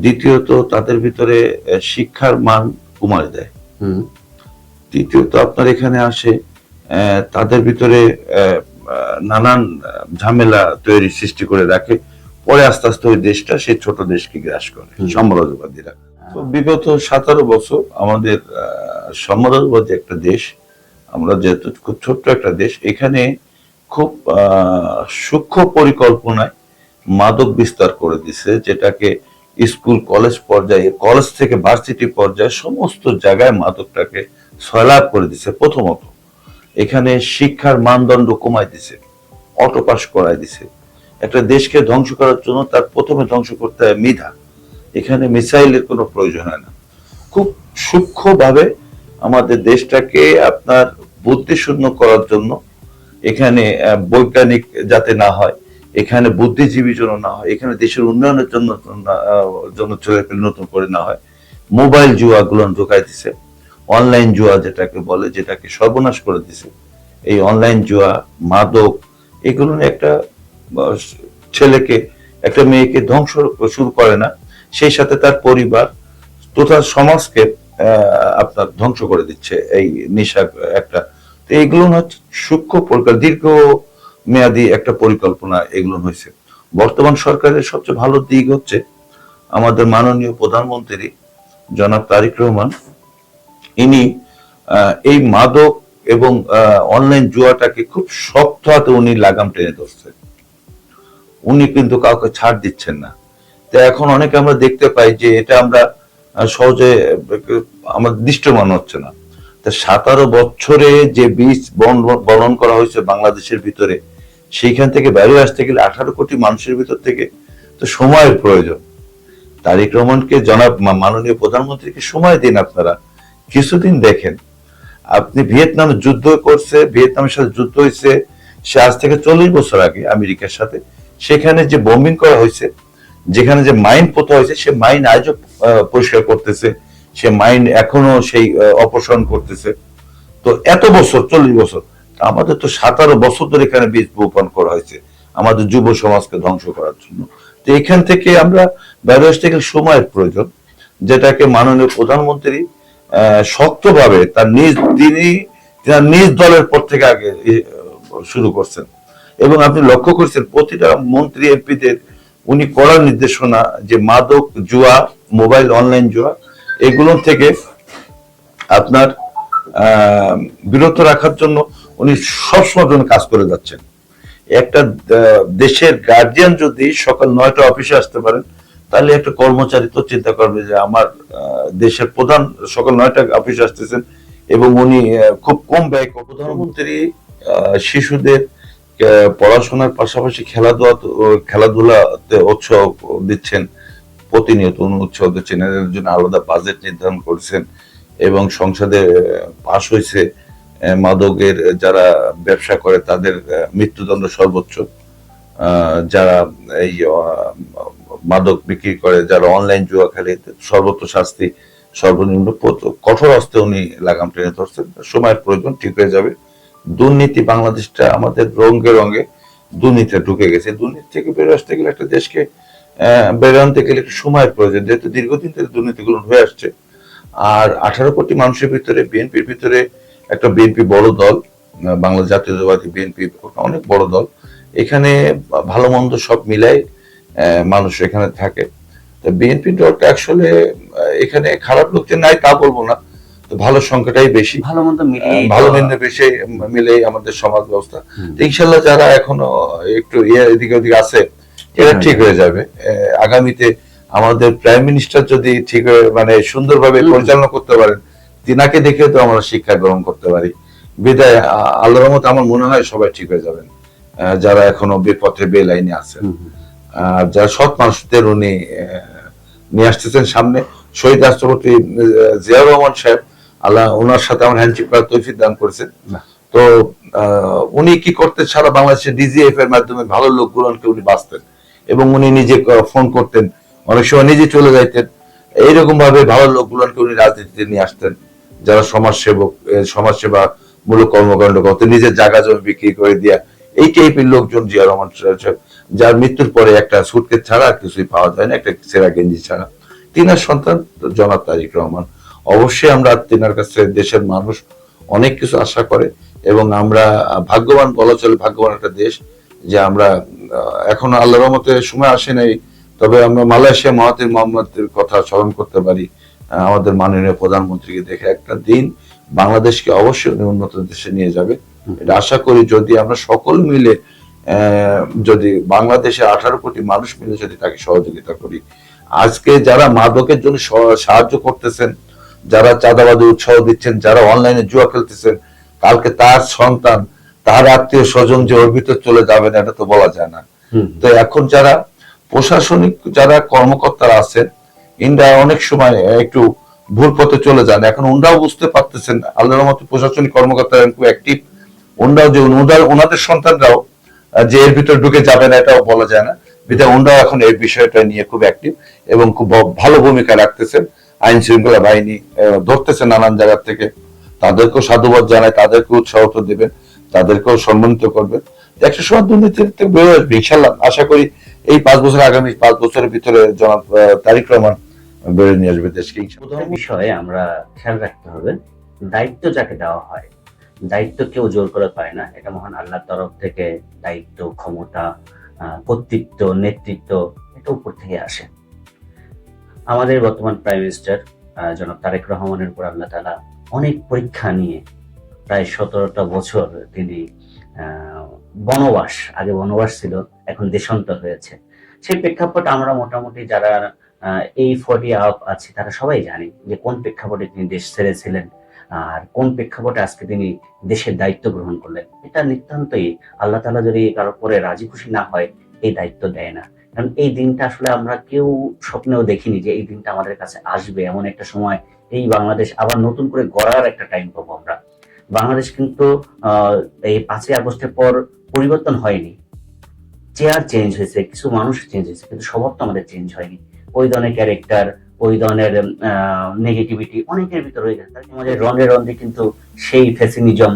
দ্বিতীয়ত তাদের ভিতরে শিক্ষার মান কমায় দেয়। তৃতীয়ত আপনার এখানে আসে তাদের ভিতরে নানান ঝামেলা তৈরি সৃষ্টি করে রাখে, পরে আস্তে আস্তে ওই দেশটা সেই ছোট দেশকে গ্রাস করে সাম্রাজ্যবাদীরা। তো বিগত 17 বছর আমাদের সাম্রাজ্যবাদী একটা দেশ, আমরা যেহেতু খুব ছোট্ট একটা দেশ, এখানে খুব সূক্ষ্ম পরিকল্পনায় মাদক বিস্তার করে দিছে, যেটাকে স্কুল কলেজ পর্যায়ে, কলেজ থেকে ভার্সিটি পর্যায়ে সমস্ত জায়গায় মাদকটাকে সয়লাভ করে দিছে। প্রথমত এখানে শিক্ষার মানদণ্ড কমাই দিছে, অটো পাস করাই দিছে। একটা দেশকে ধ্বংস করার জন্য তার প্রথমে ধ্বংস করতে হয় মেধা। এখানে মিসাইলের কোনো প্রয়োজন হয় না। খুব সূক্ষ্মভাবে আমাদের দেশটাকে আপনার বুদ্ধিশূন্য করার জন্য, এখানে বৈজ্ঞানিক যাতে না হয়, এখানে বুদ্ধিজীবী জন্য না হয়, এখানে দেশের উন্নয়নের জন্য ছেলেপেলে নতুন করে না হয়, মোবাইল জুয়া গুলো ঢোকাই দিছে। অনলাইন জুয়া যেটাকে বলে, যেটাকে সর্বনাশ করে দিছে। এই অনলাইন জুয়া, মাদক, এগুলো একটা ছেলেকে, একটা মেয়েকে ধ্বংস শুরু করে না, সেই সাথে তার পরিবার, টোটাল সমাজকে আপনার ধ্বংস করে দিচ্ছে এই নেশা একটা। তো এইগুলো হচ্ছে সূক্ষ্ম পরিকল্পনা, দীর্ঘ মেয়াদী একটা পরিকল্পনা এগুলো হয়েছে। বর্তমান সরকারের সবচেয়ে ভালো দিক হচ্ছে আমাদের মাননীয় প্রধানমন্ত্রী জনাব তারেক রহমান, ইনি এই মাদক এবং অনলাইন জুয়াটাকে খুব শক্ত হাতে উনি লাগাম টেনে ধরছেন। উনি কিন্তু কাউকে ছাড় দিচ্ছেন না। তো এখন অনেকে আমরা দেখতে পাই যে এটা আমরা সহজে আমাদের দৃশ্যমান হচ্ছে না। তা 17 বছরে যে বীজ বলন করা হয়েছে বাংলাদেশের ভিতরে, সেইখান থেকে বাইরে আসতে গেলে 18 কোটি মানুষের ভিতর থেকে তো সময়ের প্রয়োজন। তারেক রহমানকে, জনাব মাননীয় প্রধানমন্ত্রীকে সময় দিন। আপনারা কিছুদিন দেখেন, আপনি ভিয়েতনামে যুদ্ধ করছে, ভিয়েতনামের সাথে যুদ্ধ হয়েছে সে আজ থেকে 40 বছর আগে আমেরিকার সাথে। সেখানে যে বোম্বিং করা হয়েছে, যেখানে যে মাইন পোতা হয়েছে, সে মাইন আজও পরিষ্কার করতেছে, সে মাইন এখনো সেই অপসারণ করতেছে। তো এত বছর, 40 বছর, আমাদের তো 17 বছর ধরে এখানে বীজ বপন করা হয়েছে আমাদের যুব সমাজকে ধ্বংস করার জন্য। তো এখান থেকে আমরা বাইরে আসতে গেলে সময়ের প্রয়োজন, যেটাকে মাননীয় প্রধানমন্ত্রী শক্তভাবে তার নিজ দলের পর থেকে আগে শুরু করছেন। এবং আপনি লক্ষ্য করছেন প্রতিটা মন্ত্রী এমপিদের উনি কড়া নির্দেশনা যে মাদক, জুয়া, মোবাইল, অনলাইন জুয়া, এগুলো থেকে আপনার বিরত রাখার জন্য উনি সবসময় জন্য কাজ করে যাচ্ছেন। একটা দেশের গার্জিয়ান যদি সকাল 9টা অফিসে আসতে পারেন, তাহলে একটা কর্মচারী তো চিন্তা করবে যে আমার দেশের প্রধান সকাল 9টা অফিসে আসতেছেন এবং উনি খুব কম ব্যয়। প্রধানমন্ত্রী শিশুদের পড়াশোনার পাশাপাশি খেলাধুলাতে উৎসাহ দিচ্ছেন, প্রতিনিয়ত উৎসাহ দিচ্ছেন। এর জন্য আলাদা বাজেট নির্ধারণ করেছেন এবং সংসদে পাশ হয়েছে মাদকের যারা ব্যবসা করে তাদের মৃত্যুদণ্ড সর্বোচ্চ, যারা এই মাদক বিক্রি করে, যারা অনলাইন জুয়া খেলে, সর্বোচ্চ শাস্তি, সর্বনিম্ন কঠোর হস্তে উনি লাগাম টেনে ধরছেন। সময়ের প্রয়োজন, ঠিক হয়ে যাবে। দুর্নীতি, বাংলাদেশটা আমাদের রঙে রঙে দুর্নীতি ঢুকে গেছে। দুর্নীতি থেকে বেরো আসতে গেলে, একটা দেশকে বেরো আনতে গেলে একটু সময়ের প্রয়োজন, যেহেতু দীর্ঘদিন ধরে দুর্নীতিগুলো হয়ে আসছে। আর 18 কোটি মানুষের ভিতরে, বিএনপির ভিতরে একটা বিএনপি বড় দল, বাংলা জাতীয়তাবাদী বিএনপি অনেক বড় দল, এখানে ভালো মন্দ সব মিলাই মানুষ এখানে থাকে। তো বিএনপি দলটা আসলে এখানে খারাপ লোক যে নাই তা বলবো না, তো ভালো সংখ্যাটাই বেশি, ভালো মন্দ বেশি মিলে আমাদের সমাজ ব্যবস্থা। ইনশাল্লাহ যারা এখনো একটু এদিকে ওদিকে আছে, এরা ঠিক হয়ে যাবে। আগামীতে আমাদের প্রাইম মিনিস্টার যদি ঠিক মানে সুন্দরভাবে পরিচালনা করতে পারেন, তিনাকে দেখে তো আমরা শিক্ষা গ্রহণ করতে পারি বিদায় আল্লাহর রহমতে আমার মনে হয় সবাই ঠিক হয়ে যাবেন, যারা এখনো বেপথে বেলাইনে আছেন। যারা সৎ মানুষদের উনি নিয়ে আসতেছেন সামনে। শহীদ রাষ্ট্রপতি জিয়াউর রহমান সাহেব, আল্লাহ ওনার সাথে আমার হ্যান্ডশেক করার তৌফিক দান করেছেন। তো উনি কি করতেন, সারা বাংলাদেশের ডিজিএফ এর মাধ্যমে ভালো লোকগুলোকে উনি বাঁচতেন, এবং উনি নিজে ফোন করতেন, অনেক সময় নিজে চলে যাইতেন। এইরকম ভাবে ভালো লোকগুলোকে উনি রাজনীতিতে নিয়ে আসতেন, যারা সমাজসেবক, সমাজসেবা মূলক কর্মকাণ্ড করতেন, নিজের জায়গা জমি বিক্রি করে দিয়া। এই টাইপের লোকজন জিয়া রহমান সাহেব, যার মৃত্যুর পরে একটা সুটকেস ছাড়া আর কিছুই পাওয়া যায় না, একটা সেরা গেঞ্জি ছাড়া। তিনার সন্তান জনাব তারেক রহমান। অবশ্যই আমরা তিনার কাছে দেশের মানুষ অনেক কিছু আশা করে, এবং আমরা ভাগ্যবান, বলা চলে ভাগ্যবান একটা দেশ, যে আমরা এখনো আল্লাহর রহমতে সময় আসে নাই, তবে আমরা মালয়েশিয়া মহাতির মোহাম্মদের কথা স্মরণ করতে পারি। আমাদের মাননীয় প্রধানমন্ত্রীকে দেখে একটা দিন বাংলাদেশকে অবশ্যই উন্নত দেশে নিয়ে যাবে, এটা আশা করি। যদি আমরা সকল মিলে যদি বাংলাদেশে 18 কোটি মানুষ মিলে যদি তাকে সহযোগিতা করি, আজকে যারা মাদকের জন্য সাহায্য করতেছেন, যারা চাঁদাবাদে উৎসাহ দিচ্ছেন, যারা অনলাইনে জুয়া খেলতেছেন, কালকে তার সন্তান, তার আত্মীয় স্বজন যে ওর ভিতর চলে যাবেন, এটা তো বলা যায় না। তো এখন যারা প্রশাসনিক যারা কর্মকর্তারা আছেন, ইন্ডিয়া অনেক সময় একটু ভুল পথে চলে যান। এখন ওনারাও বুঝতে পারতেছেন, আল্লাহর মতো প্রশাসনিক কর্মকর্তারা খুব অ্যাক্টিভ। ওনারাও যে ওনাদের সন্তানরাও যে এর ভিতর ঢুকে যাবে না, এটাও বলা যায় না। বিধায় ওনারাও এখন এই বিষয়টা নিয়ে খুব অ্যাক্টিভ এবং খুব ভালো ভূমিকা রাখতেছেন। আইন শৃঙ্খলা বাহিনী ধরতেছে নানান জায়গা থেকে, তাদেরকেও সাধুবাদ জানায়, তাদেরকে উৎসাহ দিবেন, তাদেরকেও সম্মানিত করবেন। একটা সময় দুর্নীতি থেকে বেরোয় আসবে ইনশাল্লাহ। আশা করি এই 5 বছর, আগামী 5 বছরের ভিতরে জনাব তারেক রহমান বেরোয় নিয়ে আসবে দেশকে। প্রথম বিষয়ে আমরা খেয়াল রাখতে হবে, দায়িত্ব যাকে দেওয়া হয়, দায়িত্ব কেউ জোর করে পায় না। এটা মহান আল্লাহর তরফ থেকে দায়িত্ব, ক্ষমতা, কর্তৃত্ব, নেতৃত্ব এটা উপর থেকে আসে। আমাদের বর্তমান প্রাইম মিনিস্টার জনাব তারেক রহমানের উপর আল্লাহ তাআলা অনেক পরীক্ষা নিয়ে প্রায় 17টা বছর তিনি বনবাস, আগে বনবাস ছিল, এখন দেশান্তর হয়েছে। সেই প্রেক্ষাপট আমরা মোটামুটি যারা এই 40 আপ আছে তারা সবাই জানি যে কোন প্রেক্ষাপটে তিনি দেশ ছেড়েছিলেন আর কোন প্রেক্ষাপটে আজকে তিনি দেশের দায়িত্ব গ্রহণ করলেন। এটা নিতান্তই আল্লাহ তাআলা যদি কারোর পরে রাজি খুশি না হয় এই দায়িত্ব দেয় না। কারণ এই দিনটা আসলে আমরা কেউ স্বপ্নেও দেখিনি যে এই দিনটা আমাদের কাছে আসবে। এমন একটা সময়, এই বাংলাদেশ আবার নতুন করে গড়ার একটা টাইম পাবো আমরা। বাংলাদেশ কিন্তু এই 5ই আগস্টের পর পরিবর্তন হয়নি, চেয়ার চেঞ্জ হয়েছে, কিছু মানুষ চেঞ্জ হয়েছে, কিন্তু স্বভাব তো আমাদের চেঞ্জ হয়নি। ওই ধরনের ক্যারেক্টার, ওই ধরনের নেগেটিভিটি অনেকের ভিতরে রয়ে গেছে। আমাদের রন্ধ্রে রন্ধ্রে কিন্তু সেই ফ্যাসিনিজম,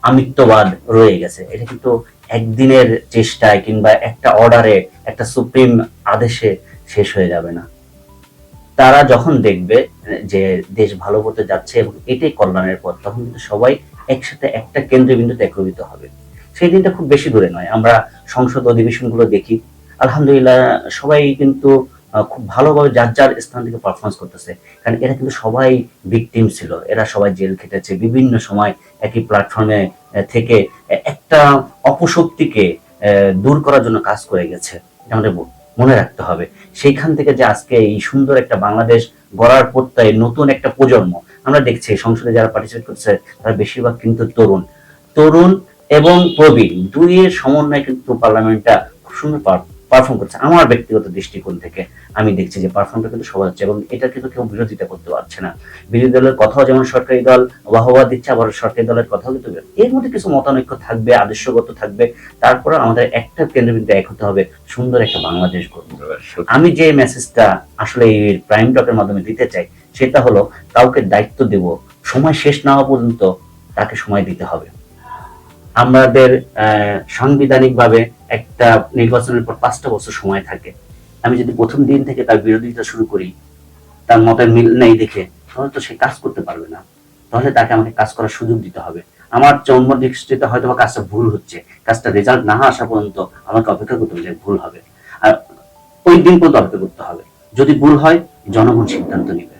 আমিত্ববাদ রয়ে গেছে। এটা কিন্তু একদিনের চেষ্টায় কিংবা একটা অর্ডারে, একটা সুপ্রিম আদেশে শেষ হয়ে যাবে না। তারা যখন দেখবে যে দেশ ভালো করতে যাচ্ছে এবং এটাই কল্যাণের পথ, তখন কিন্তু সবাই একসাথে একটা কেন্দ্রবিন্দুতে একত্রিত হবে। সেই দিনটা খুব বেশি দূরে নয়। আমরা সংসদ অধিবেশনগুলো দেখি, আলহামদুলিল্লাহ সবাই কিন্তু খুব ভালোভাবে যার যার স্থান থেকে পারফরমেন্স করতেছে। কারণ এরা কিন্তু সবাই ভিকটিম ছিল, এরা সবাই জেল খেটেছে, বিভিন্ন সময় একই প্ল্যাটফর্মে থেকে একটা অপশক্তিকে দূর করার জন্য কাজ করে গেছে। আমাদের মনে রাখতে হবে। সেইখান থেকে যে আজকে এই সুন্দর একটা বাংলাদেশ গড়ার প্রত্যয়ে নতুন একটা প্রজন্ম আমরা দেখছি, সংসদে যারা পার্টিসিপেট করছে তারা বেশিরভাগ কিন্তু তরুণ এবং প্রবীণ, দুইয়ের সমন্বয়ে কিন্তু পার্লামেন্টটা খুব সুন্দর পারফর্ম করছে। আমার ব্যক্তিগত দৃষ্টিকোণ থেকে আমি দেখছি যে পারফর্মটা কিন্তু সবাই হচ্ছে, এবং এটা কিন্তু কেউ বিরোধিতা করতে পারছে না। বিরোধী দলের কথাও যেমন সরকারি দল বাহবা দিচ্ছে, আবার সরকারি দলের কথাও কিন্তু এর মধ্যে কিছু মতানৈক্য থাকবে, আদর্শগত থাকবে, তারপরে আমাদের একটা কেন্দ্রবিন্দু এক হতে হবে, সুন্দর একটা বাংলাদেশ গড়ব। আমি যে মেসেজটা আসলে এই প্রাইম টকের মাধ্যমে দিতে চাই সেটা হলো, কাউকে দায়িত্ব দেব, সময় শেষ না হওয়া পর্যন্ত তাকে সময় দিতে হবে। আমাদের সাংবিধানিক ভাবে একটা নির্বাচনের পর 5টা বছর সময় থাকে। আমি যদি প্রথম দিন থেকে তার বিরোধিতা শুরু করি, তার মতের মিল নেই দেখে, তাহলে তো সে কাজ করতে পারবে না। তাহলে তাকে আমাকে কাজ করার সুযোগ দিতে হবে। আমার জন্ম দৃষ্টিতে হয়তো বা কাজটা ভুল হচ্ছে, কাজটা রেজাল্ট না আসা পর্যন্ত আমাকে অপেক্ষা করতে হবে যে ভুল হবে, আর ওই দিন পর্যন্ত অপেক্ষা করতে হবে। যদি ভুল হয় জনগণ সিদ্ধান্ত নেবে।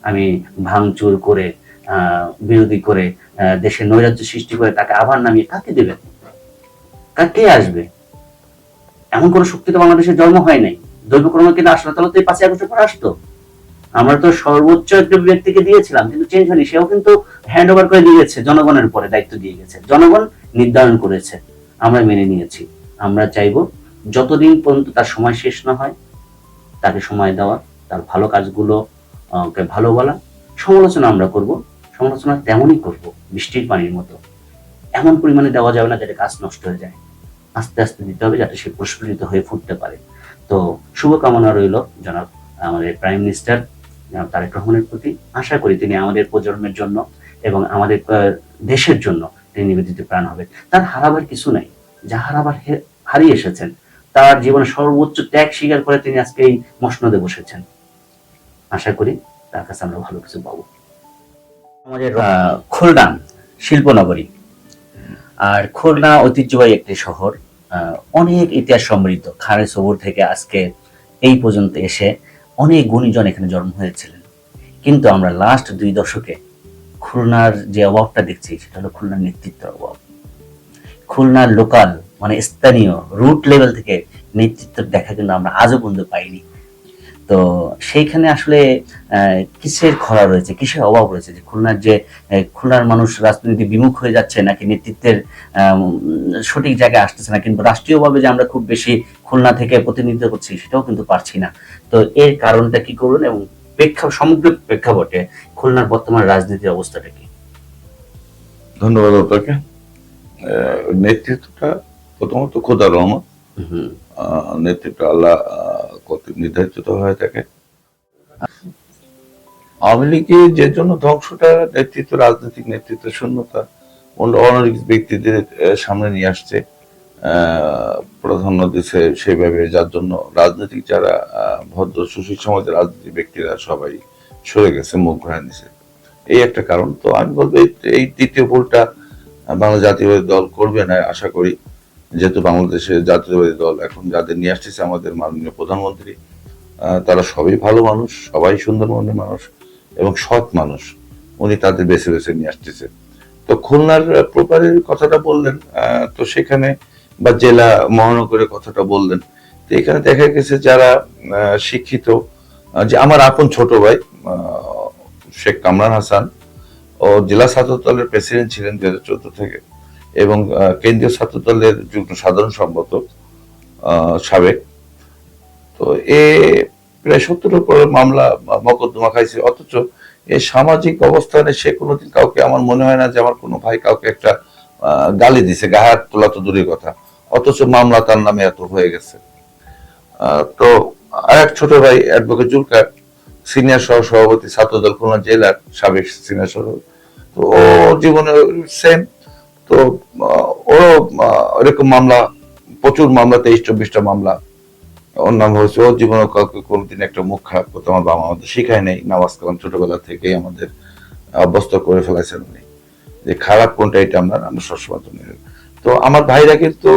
আমি ভাঙচুর করে, বিরোধী করে, দেশের নৈরাজ্য সৃষ্টি করে তাকে আবার নামিয়ে কাকে দেবেন? কে আসবে? এমন কোন শক্তি তো বাংলাদেশের জন্ম হয় নাই। দৈবক্রমে কিন্তু আসলে তাহলে তো এই 5ই আগস্টের পর আসতো। আমরা তো সর্বোচ্চ একটা ব্যক্তিকে দিয়েছিলাম, কিন্তু চেঞ্জ হয়নি। সেও কিন্তু হ্যান্ড ওভার করে দিয়ে গেছে, জনগণের উপরে দায়িত্ব দিয়ে গেছে, জনগণ নির্ধারণ করেছে, আমরা মেনে নিয়েছি। আমরা চাইবো যতদিন পর্যন্ত তার সময় শেষ না হয় তাকে সময় দেওয়া, তার ভালো কাজগুলো কে ভালো বলা। সমালোচনা আমরা করব, সমালোচনা তেমনই করব বৃষ্টির পানির মতো, এমন পরিমাণে দেওয়া যাবে না যাতে কাজ নষ্ট হয়ে যায়। আস্তে আস্তে দিতে হবে যাতে সে প্রস্ফুটিত হয়ে ফুটতে পারে। তো শুভকামনা রইল জনাব আমাদের প্রাইম মিনিস্টার জনাব তারেক রহমানের প্রতি। আশা করি তিনি আমাদের প্রজন্মের জন্য এবং আমাদের দেশের জন্য তিনি নিবেদিত প্রাণ হবেন। তার হারাবার কিছু নাই, যা হারাবার হারিয়ে এসেছেন। তার জীবনে সর্বোচ্চ ত্যাগ স্বীকার করে তিনি আজকে এই মসনদে বসেছেন। আশা করি তার কাছে আমরা ভালো কিছু পাবো। আমাদের খুলনা শিল্পনগরী, আর খুলনা ঐতিহ্যবাহী একটি শহর, অনেক ইতিহাস সমৃদ্ধ। খানে সবুর থেকে আজকে এই পর্যন্ত এসে অনেক গুণীজন এখানে জন্ম হয়েছিলেন, কিন্তু আমরা লাস্ট 2 দশকে খুলনার যে অভাবটা দেখছি সেটা হলো খুলনার নেতৃত্বের অভাব। খুলনার লোকাল মানে স্থানীয় রুট লেভেল থেকে নেতৃত্ব দেখা কিন্তু আমরা আজও পর্যন্ত পাইনি। তো সেইখানে আসলে কিসের খরা রয়েছে, কিসের অভাব রয়েছে, যে খুলনার মানুষ রাজনীতি বিমুখ হয়ে যাচ্ছে, নাকি নেতৃত্বের সঠিক জায়গায় আসতেছে না, কিন্তু রাষ্ট্রীয়ভাবে যে আমরা খুব বেশি খুলনা থেকে প্রতিনিধিত্ব করছি সেটাও কিন্তু পারছি না। তো এর কারণটা কি করুন, এবং সমগ্র প্রেক্ষাপটে খুলনার বর্তমান রাজনীতির অবস্থাটা কি? ধন্যবাদ আপনাকে। নেতৃত্বটা প্রথমত খোদার রহমত, নেতৃত্ব আল্লাহ কর্তৃক নির্ধারিত হয়ে থাকে। আওয়ামী লীগে যে জন্য ধ্বংসটা নেতৃত্ব, রাজনৈতিক নেতৃত্বের শূন্যতা, অনেক ব্যক্তিদের সামনে নিয়ে আসছে, প্রাধান্য দিচ্ছে সেইভাবে, যার জন্য রাজনৈতিক যারা ভদ্র সুশীল সমাজের রাজনৈতিক ব্যক্তিরা সবাই সরে গেছে, মুখ ঘুরে নিছে। এই একটা কারণ। তো আমি বলবো এই দ্বিতীয় ভুলটা বাংলা জাতীয়বাদী দল করবে না আশা করি, যেহেতু বাংলাদেশের জাতীয়বাদী দল এখন যাদের নিয়ে আসতেছে আমাদের মাননীয় প্রধানমন্ত্রী, তারা সবাই ভালো মানুষ, সবাই সুন্দর মনের মানুষ এবং সৎ মানুষ, উনি তাদের বেছে বেছে নিয়ে আসতেছে। তো খুলনার প্রপারের কথাটা বললেন, তো সেখানে বা জেলা মহানগরের কথাটা বললেন, তো এখানে দেখা গেছে যারা শিক্ষিত, যে আমার আপন ছোট ভাই শেখ কামরান হাসান, ও জেলা ছাত্র দলের প্রেসিডেন্ট ছিলেন 2014 থেকে, এবং কেন্দ্রীয় ছাত্র দলের যুগ্ম সাধারণ সম্পাদক সাবেক। তো এ প্রায় 70-এর উপরে মামলা মকদ্দমা খাইছে, অথচ এই সামাজিক অবস্থানে সে কোনোদিন কাউকে, আমার মনে হয় না যে আমার কোনো ভাই কাউকে একটা গালি দিছে, গায়ে হাত তোলা তো দূরের কথা, অথচ মামলা তার নামে এত হয়ে গেছে। তো আর এক ছোট ভাই অ্যাডভোকেট জুলকার, সিনিয়র সহ সভাপতি ছাত্রদল খুলনা জেলার সাবেক সিনিয়র সভাপতি, তো ও জীবনে সেম। তো ওরও এরকম মামলা, প্রচুর মামলা, 23-24টা মামলা ওর নাম হয়েছে। ওর জীবনে কাউকে কোনোদিন একটা মুখ খারাপ করতে আমার বাবা আমাদের শিখায় নেই। নামাজ কালাম ছোটবেলা থেকেই আমাদের অভ্যস্ত করে ফেলেছেন উনি, যে খারাপ কোনটা এটা আমরা সবসময়। তো আমার ভাইরা কিন্তু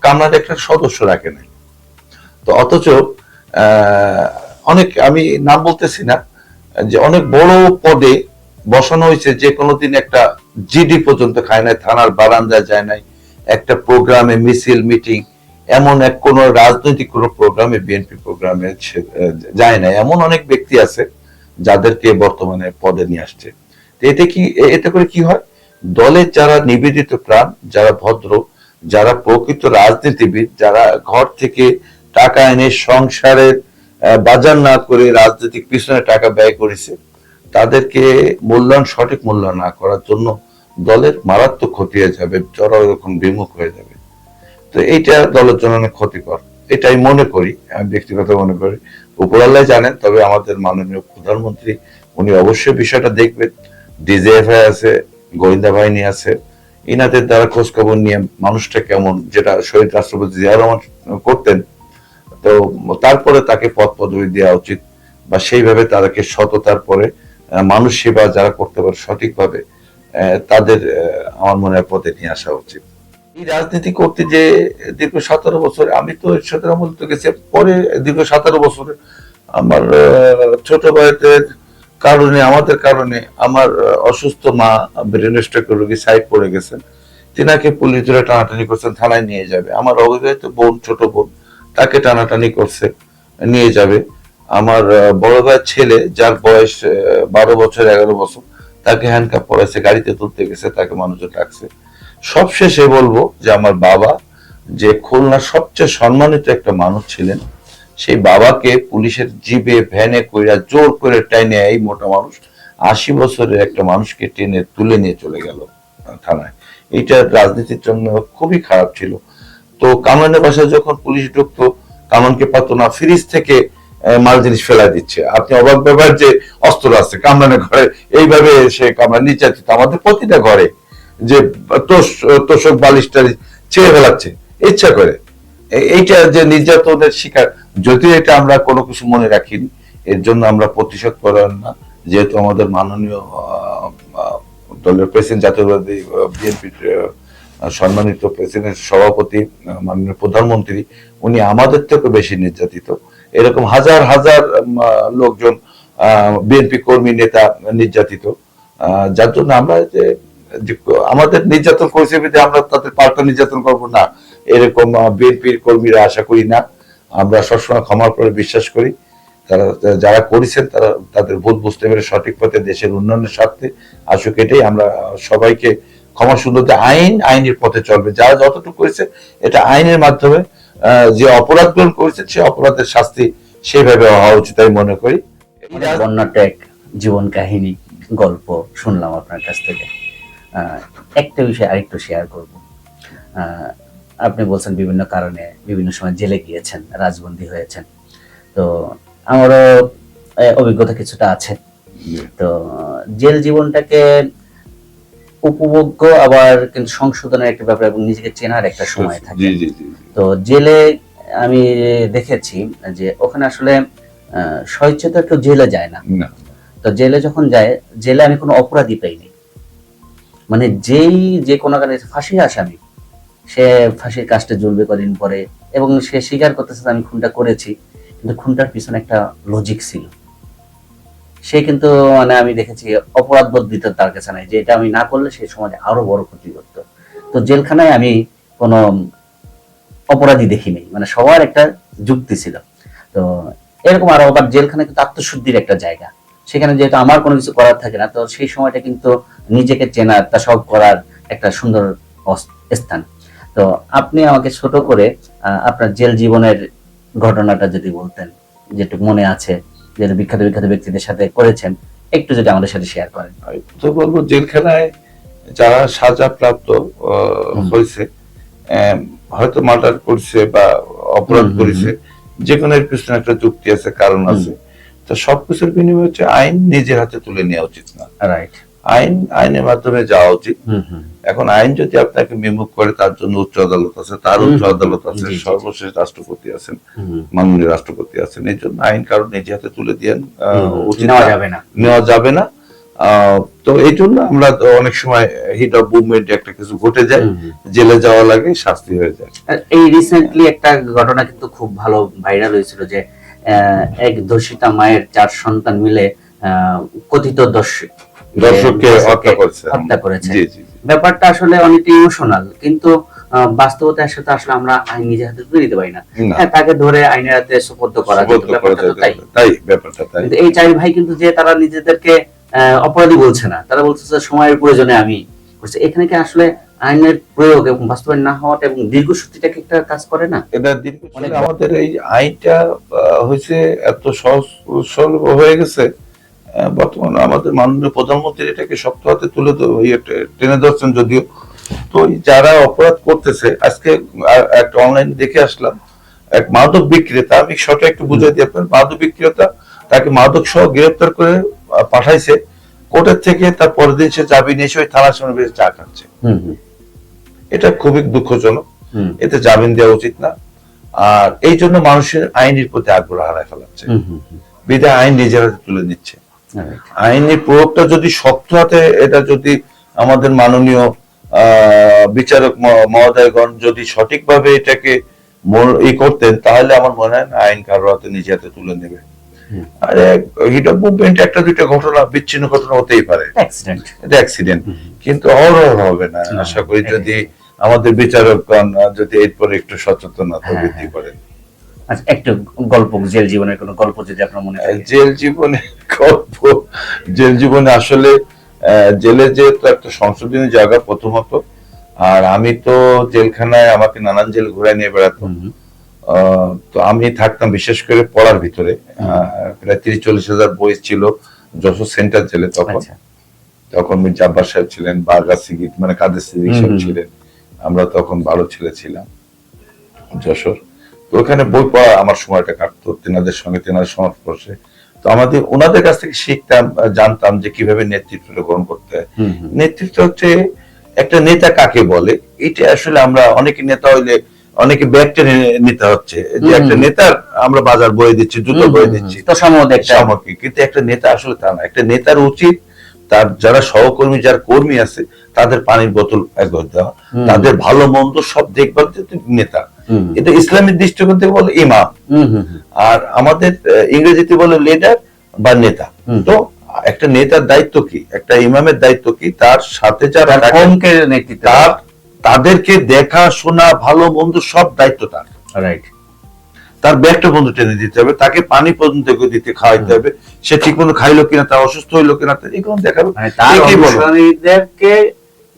কামরার একটা সদস্য রাখে নাই। তো অথচ অনেক, আমি নাম বলতেছি না, যে অনেক বড় পদে বসানো হয়েছে, যে কোনোদিন একটা জিডি পর্যন্ত খায় নাই, থানার বারান্দায় যায় নাই, একটা প্রোগ্রামে মিছিল মিটিং, এমন এক কোন রাজনৈতিক কোন প্রোগ্রামে, বিএনপি প্রোগ্রামে যায় না, এমন অনেক ব্যক্তি আছে যাদেরকে বর্তমানে পদে নিয়ে আসছে। এতে কি, এতে করে কি হয়, দলের যারা নিবেদিত প্রাণ, যারা ভদ্র, যারা প্রকৃত রাজনীতিবিদ, যারা ঘর থেকে টাকা এনে সংসারের বাজার না করে রাজনৈতিক পিছনে টাকা ব্যয় করেছে, তাদেরকে মূল্যায়ন, সঠিক মূল্যায়ন না করার জন্য দলের মারাত্মক ক্ষতি হয়ে যাবে, চড়া রকম বিমুখ হয়ে যাবে। তো এইটা দলের জন্য অনেক ক্ষতিকর, এটাই মনে করি, আমি ব্যক্তিগত মনে করি। উপরাল্লাহ জানেন, তবে আমাদের মাননীয় প্রধানমন্ত্রী উনি অবশ্যই বিষয়টা দেখবেন। ডিজিএফআই আছে, গোয়েন্দা বাহিনী আছে, ইনাদের দ্বারা খোঁজ খবর নিয়ে মানুষটা কেমন, যেটা শহীদ রাষ্ট্রপতি জিয়া রহমান করতেন, তো তারপরে তাকে পদ পদবি দেওয়া উচিত, বা সেইভাবে তাদেরকে সততার পরে মানুষ সেবা যারা করতে পারে সঠিকভাবে, তাদের আমার মনে হয় পদে নিয়ে আসা উচিত। এই রাজনীতি করতে যে দীর্ঘ 17 বছরে, আমি তো 17 আমল তো গেছি, পরে দীর্ঘ 17 বছরে আমার ছোট ভাইদের কারণে, আমাদের কারণে আমার অসুস্থ মা, ব্রেন স্ট্রোকের রোগী সাইড পড়ে গেছেন, তিনাকে পুলিশ ধরে টানাটানি করছেন, থানায় নিয়ে যাবে। আমার অবিবাহিত বোন, ছোট বোন, তাকে টানাটানি করছে, নিয়ে যাবে। আমার বড় ভাইয়ের ছেলে, যার বয়স 12 বছর 11 বছর, তাকে হ্যান্ডকাপ পরাইছে, গাড়িতে তুলতে গেছে, তাকে মানুষজন ডাকছে। সবশেষে বলবো যে আমার বাবা, যে খুলনার সবচেয়ে সম্মানিত একটা মানুষ ছিলেন, সেই বাবাকে পুলিশের জিপে ভ্যানে কইরা জোর করে টাইনে, এই মোটা মানুষ 80 বছরের একটা মানুষকে টেনে তুলে নিয়ে চলে গেল থানায়। এইটা রাজনীতির জন্য খুবই খারাপ ছিল। তো কামানের বাসায় যখন পুলিশ ঢুকতো, কামানকে পাতো না, ফ্রিজ থেকে মাল জিনিস ফেলাই দিচ্ছে। আপনি অবাক ব্যাপার যে অস্ত্র আছে কামরানের ঘরে, এইভাবে সে কামরা নির্যাতিত আমাদের প্রতিটা ঘরে, যে তোষক বালিশটা ছেড়ে ফেলাচ্ছে ইচ্ছা করে। এইটা যে নির্যাতনের শিকার, যদিও এটা আমরা কোনো কিছু মনে রাখিনি, এর জন্য আমরা প্রতিশোধ করার না। যেহেতু আমাদের মাননীয় দলের প্রেসিডেন্ট, জাতীয়বাদী বিএনপির সম্মানিত প্রেসিডেন্ট, সভাপতি, মাননীয় প্রধানমন্ত্রী, উনি আমাদের থেকে বেশি নির্যাতিত। এরকম হাজার হাজার লোকজন, বিএনপি কর্মী, নেতা নির্যাতিত, যার জন্য আমরা যে আমাদের নির্যাতন করেছে বিধে আমরা তাদের পাল্টা নির্যাতন করবো না, এরকম বিএনপির কর্মীরা আশা করি না। আমরা সবসময় ক্ষমার পরে বিশ্বাস করি। তারা যারা করেছেন তারা তাদের ভুল বুঝতে পেরে সঠিক পথে দেশের উন্নয়নের স্বার্থে আসুক, এটাই আমরা সবাইকে ক্ষমা সুন্দর। আইনের পথে চলবে, যারা যতটুকু করেছে এটা আইনের মাধ্যমে, যে অপরাধ গ্রহণ করেছে সে অপরাধের শাস্তি সেইভাবে হওয়া উচিত আমি মনে করি। বন্যাটা এক জীবন কাহিনী গল্প শুনলাম আপনার কাছ থেকে। একটা বিষয় আরেকটু শেয়ার করব। আপনি বলছেন বিভিন্ন কারণে বিভিন্ন সময় জেলে গিয়েছেন, রাজবন্দী হয়েছেন। তো আমারও অভিজ্ঞতা কিছুটা আছে। তো জেল জীবনটাকে উপভোগ্য, আবার কিন্তু সংশোধনের একটা ব্যাপার এবং নিজেকে চেনার একটা সময় থাকে। তো জেলে আমি দেখেছি যে ওখানে আসলে স্বেচ্ছাতে কেউ জেলে যায় না। তো জেলে যখন যায়, জেলে আমি কোনো অপরাধী পাইনি। মানে যে কোনো কারণে ফাঁসি আসামি, সে ফাঁসির কাজটা ঝুলবে কদিন পরে, এবং সে স্বীকার করতেছে আমি খুনটা করেছি, কিন্তু খুনটার পিছনে একটা লজিক ছিল। সে কিন্তু মানে আমি দেখেছি অপরাধ বোধ দিত তার কাছে নাই, যে এটা আমি না করলে সে সমাজে আরো বড় ক্ষতি করত। তো জেলখানায় আমি কোনো অপরাধী দেখিনি, মানে সবার একটা যুক্তি ছিল। তো এরকম আরো, আবার জেলখানা কিন্তু আত্মশুদ্ধির একটা জায়গা। সেখানে যেহেতু আমার কোনো কিছু করার থাকে না, তো সেই সময়টা কিন্তু নিজেকে চেনার, তা সব করার একটা সুন্দর স্থান। তো আপনি আমাকে ছোট করে আপনার জেল জীবনের ঘটনাটা যদি বলতেন, যেটুকু মনে আছে, যে বিখ্যাত বিখ্যাত ব্যক্তিদের সাথে করেছেন, একটু যদি আমাদের সাথে শেয়ার করেন। তো বলবো, জেলখানায় যারা সাজা প্রাপ্ত হয়েছে, হয়তো মার্ডার করছে বা অপরাধ করেছে, যে কোনো এর পিছনে একটা যুক্তি আছে, কারণ আছে। তো সবকিছুর বিনিময়ে হচ্ছে আইন নিজের হাতে তুলে নেওয়া উচিত না। রাইট। আইনের মাধ্যমে যাওয়া উচিত। এখন আইন যদি আপনাকে বিমুখ করে, তার জন্য উচ্চ আদালত আছে, তার উচ্চ আদালত আছে, সর্বশেষ রাষ্ট্রপতি আছেন, মাননীয় রাষ্ট্রপতি আছেন। এই জন্য আইন কারণ নিজে হাতে তুলে দিয়ে নেওয়া যাবে না। তো এই জন্য আমরা অনেক সময় হিট অফ মুভমেন্ট একটা কিছু ঘটে যায়, জেলে যাওয়া লাগে, শাস্তি হয়ে যায়। এই রিসেন্টলি একটা ঘটনা কিন্তু খুব ভালো ভাইরাল হয়েছিল, যে এক দোষিতা মায়ের 4 সন্তান মিলে কথিত দর্শককে হত্যা করেছে। ব্যাপারটা আসলে অনেক ইমোশনাল, কিন্তু বাস্তবতার সাথে আসলে আমরা আইন নিজে হাতে তুলে দিতে পারি না। তাকে ধরে আইনের হাতে সুপর্দ করা, তাই ব্যাপারটা তাই। কিন্তু এই 4 ভাই কিন্তু যে তারা নিজেদেরকে অপরাধী বলছে না, তারা বলছে সময়ের প্রয়োজনে আমি করছি। এখানে কি আসলে আইনের প্রয়োগ এবং বাস্তবায়ন না হওয়াটা এবং দীর্ঘসূত্রিটাকে একটা কাজ করে না? এটা আমাদের এই আইনটা হয়েছে এত সহজ সরল হয়ে গেছে, বর্তমানে আমাদের মাননীয় প্রধানমন্ত্রী এটাকে শক্ত হাতে তুলে টেনে ধরছেন। যদিও তো যারা অপরাধ করতেছে, আজকে একটা অনলাইনে দেখে আসলাম, এক মাদক বিক্রেতা, আমি শর্টে একটু বুঝাই দিয়ে আপনার, মাদক বিক্রেতা তাকে মাদক সহ গ্রেফতার করে পাঠাইছে কোর্টের থেকে, তার পরের দিন সে জামিন এসে ওই থানার সামনে বেশি চা খাচ্ছে। এটা খুবই দুঃখজনক, এতে জামিন দেওয়া উচিত না। আর এই জন্য মানুষের আইনের প্রতি আগ্রহ হারায় ফেলাচ্ছে, বিধায় আইন নিজের হাতে তুলে নিচ্ছে। আইনের প্রয়োগটা যদি শক্ত হাতে, এটা যদি আমাদের মাননীয় বিচারক মহোদয়গণ যদি সঠিকভাবে এটাকে করতেন, তাহলে আমার মনে হয় আইন কারোর হাতে নিজে হাতে তুলে নেবে। আর হিট অফ মুভমেন্ট একটা দুইটা ঘটনা, বিচ্ছিন্ন ঘটনা হতেই পারে, এটা অ্যাক্সিডেন্ট, কিন্তু অহরহ হবে না। আশা করি যদি আমাদের বিচারকগণ যদি এরপরে একটু সচেতনতা বৃদ্ধি করেন। আচ্ছা, একটু গল্প, জেল জীবনের কোনো গল্প যদি আপনার মনে থাকে। জেল জীবনে গল্প, জেল জীবনে আসলে জেলে যেহেতু একটা সংশোধনী জায়গা প্রথমত, আর আমি তো জেলখানায় আমাকে নানান জেল ঘুরে নিয়ে বেড়াতাম। তো আমি থাকতাম বিশেষ করে পড়ার ভিতরে, প্রায় 30-40 হাজার বই ছিল যশোর সেন্টার জেলে তখন। আচ্ছা। তখন মির্জা আব্বাস সাহেব ছিলেন, বারগা সিদ্দিক মানে কাদের সিদ্দিক সাহেব ছিলেন, আমরা তখন 12 ছেলে ছিলাম যশোর। তো ওখানে বই পড়া আমার সময়টা কাটতো তেনাদের সঙ্গে, তেনাদের সংস্পর্শে। তো আমাদের ওনাদের কাছ থেকে শিখতাম, জানতাম যে কিভাবে নেতৃত্বটা গ্রহণ করতে হয়। নেতৃত্ব হচ্ছে একটা নেতা কাকে বলে, এটা আসলে আমরা অনেকে নেতা হইলে অনেকে ব্যাগটা নেতা হচ্ছে যে একটা নেতার আমরা বাজার বয়ে দিচ্ছি, জুতো বয়ে দিচ্ছি, তো সামগ্রিক সামগ্রিক। কিন্তু একটা নেতা আসলে তা না। একটা নেতার উচিত তার যারা সহকর্মী, যারা কর্মী আছে তাদের পানির বোতল একবার দেওয়া, তাদের ভালো মন্দ সব দেখভাল নেতা। এটা ইসলামের দৃষ্টিকোণ থেকে বলে ইমাম, আর আমাদের ইংরেজিতে বলে লিডার বা নেতা। তো একটা নেতার দায়িত্ব কি, একটা ইমামের দায়িত্ব কি, তার সাথে যারা নেতৃত্ব, তাদেরকে দেখা শোনা, ভালো মন্দ সব দায়িত্ব তার। রাইট। তার ব্যাগটা পর্যন্ত টেনে দিতে হবে, তাকে পানি পর্যন্ত দিতে খাওয়াইতে হবে, সে ঠিক মতো খাইলো কিনা, তার অসুস্থ হইলো কিনা, এগুলো দেখাবে। অনুসারীদেরকে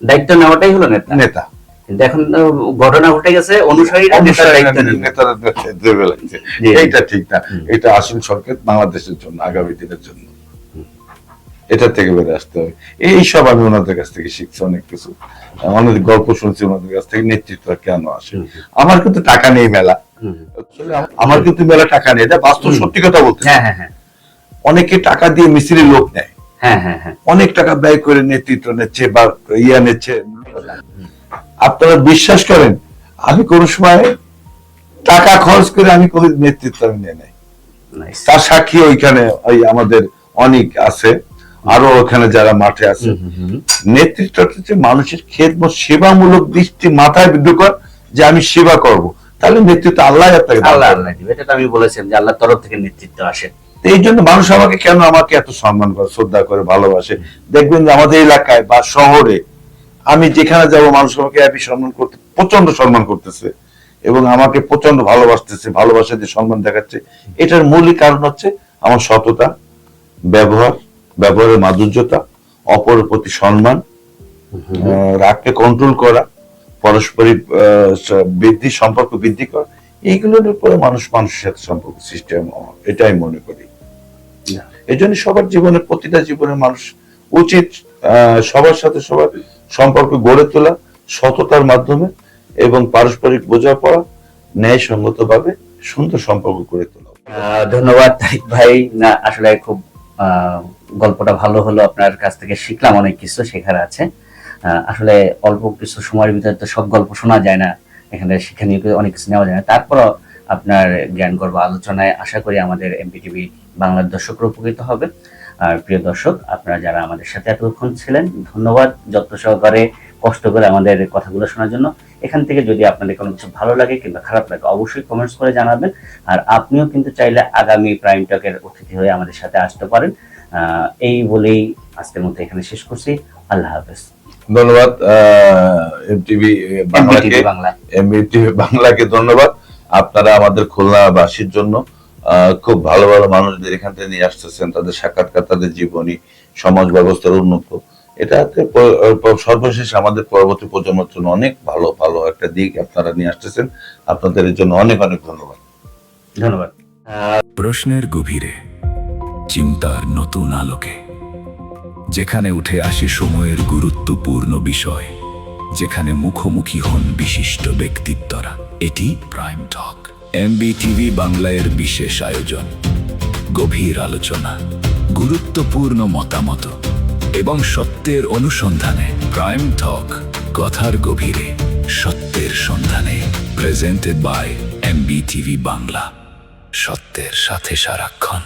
দায়িত্ব নেওয়াটাই হলো নেতা। নেতা। কিন্তু এখন ঘটনা ঘটে গেছে, অনুসারীরা নেতারা দেবে লাগছে, এইটা ঠিক না। এটা আসল সরকার বাংলাদেশের জন্য, আগামী দিনের জন্য এটা থেকে বেড়ে আসতে হবে। এই সব আমি ওনাদের কাছ থেকে শিখছি অনেক কিছু, অনেক গল্প শুনছি ওনাদের কাছ থেকে, নেতৃত্ব কেন আসে। আমার কিন্তু টাকা নেই মেলা, আমার কিন্তু মেলা টাকা নেই, এটা বাস্তব সত্যি কথা বলতে। অনেকে টাকা দিয়ে মিছিলের লোক নেয়, অনেক টাকা ব্যয় করে নেতৃত্ব নিচ্ছে বা ইয়া নিচ্ছে। আপনারা বিশ্বাস করেন আমি কোন সময় টাকা খরচ করে আমি কোন নেতৃত্ব আমি নিয়ে নেই। তার সাক্ষী ওইখানে ওই আমাদের অনেক আছে, আরো ওখানে যারা মাঠে আছে। নেতৃত্বটা হচ্ছে মানুষের খেদমত, সেবামূলক দৃষ্টি মাথায় বিদ্যুৎ যে আমি সেবা করব, তাহলে নেতৃত্ব আল্লাহ আপনাকে আল্লাহ দিবে। এটা তো আমি বলেছিলাম যে আল্লাহর তরফ থেকে নেতৃত্ব আসে। এই জন্য মানুষ আমাকে কেন আমাকে এত সম্মান করে, শ্রদ্ধা করে, ভালোবাসে। দেখবেন যে আমাদের এলাকায় বা শহরে আমি যেখানে যাব মানুষ আমাকে সম্মান করতে, প্রচন্ড সম্মান করতেছে এবং আমাকে প্রচন্ড ভালোবাসতেছে, ভালোবাসা দিয়ে সম্মান দেখাচ্ছে। এটার মৌলিক কারণ হচ্ছে আমার সততা, ব্যবহারের মাধুর্যতা, অপরের প্রতি সম্মান, রাগকে কন্ট্রোল করা, পারস্পরিক বৃদ্ধি, সম্পর্ক বৃদ্ধি করা। এইগুলোর উপরে মানুষ মানুষের সাথে সম্পর্ক সৃষ্টি হয়, এটাই মনে করি। এই জন্য সবার জীবনে, প্রতিটা জীবনে মানুষ উচিত সবার সাথে সবার সম্পর্ক গড়ে তোলা সততার মাধ্যমে এবং পারস্পরিক বোঝাপড়া, ন্যায়সঙ্গত ভাবে সুন্দর সম্পর্ক গড়ে তোলা। ধন্যবাদ তারিক ভাই। না আসলে খুব গল্পটা ভালো হলো, আপনার কাছ থেকে শিখলাম, অনেক কিছু শেখার আছে। আসলে অল্প কিছু সময়ের ভিতরে তো সব গল্প শোনা যায় না, এখানে শিক্ষণীয় অনেক কিছু নেওয়া যায় না। তারপরও আপনার জ্ঞান গর্ব আলোচনায় আশা করি আমাদের এমবিটিভি বাংলার দর্শকরা উপকৃত হবে। আর প্রিয় দর্শক, আপনারা যারা আমাদের সাথে এতক্ষণ ছিলেন, ধন্যবাদ যত্ন সহকারে কষ্ট করে আমাদের কথাগুলো শোনার জন্য। এখান থেকে যদি আপনাদের কোনো কিছু ভালো লাগে কিংবা খারাপ লাগে অবশ্যই কমেন্টস করে জানাবেন। আর আপনিও কিন্তু চাইলে আগামী প্রাইম টকের অতিথি হয়ে আমাদের সাথে আসতে পারেন। এই বলেই আজকের মতো এখানে শেষ করছি। আল্লাহ হাফেজ। ধন্যবাদ এমটিভি বাংলাকে ধন্যবাদ। আপনারা আমাদের খুলনাবাসীর জন্য খুব ভালো ভালো মানুষদের এখান থেকে নিয়ে আসতেছেন, তাদের সাক্ষাৎকার, তাদের জীবনী, সমাজ ব্যবস্থার উন্নত, এটাতে সর্বশেষ আমাদের পরবর্তী প্রজন্মের জন্য অনেক ভালো ভালো একটা দিক আপনারা নিয়ে আসতেছেন। আপনাদের এর জন্য অনেক অনেক ধন্যবাদ। ধন্যবাদ। প্রশ্নের গভীরে, চিন্তার নতুন আলোকে, যেখানে উঠে আসে সময়ের গুরুত্বপূর্ণ বিষয়, যেখানে মুখোমুখি হন বিশিষ্ট ব্যক্তিত্বরা। এটি প্রাইম টক, এমবিটিভি বাংলার বিশেষ আয়োজন। গভীর আলোচনা, গুরুত্বপূর্ণ মতামত এবং সত্যের অনুসন্ধানে প্রাইম টক, কথার গভীরে সত্যের সন্ধানে। প্রেজেন্টেড বাই এমবিটিভি বাংলা, সত্যের সাথে সারাক্ষণ।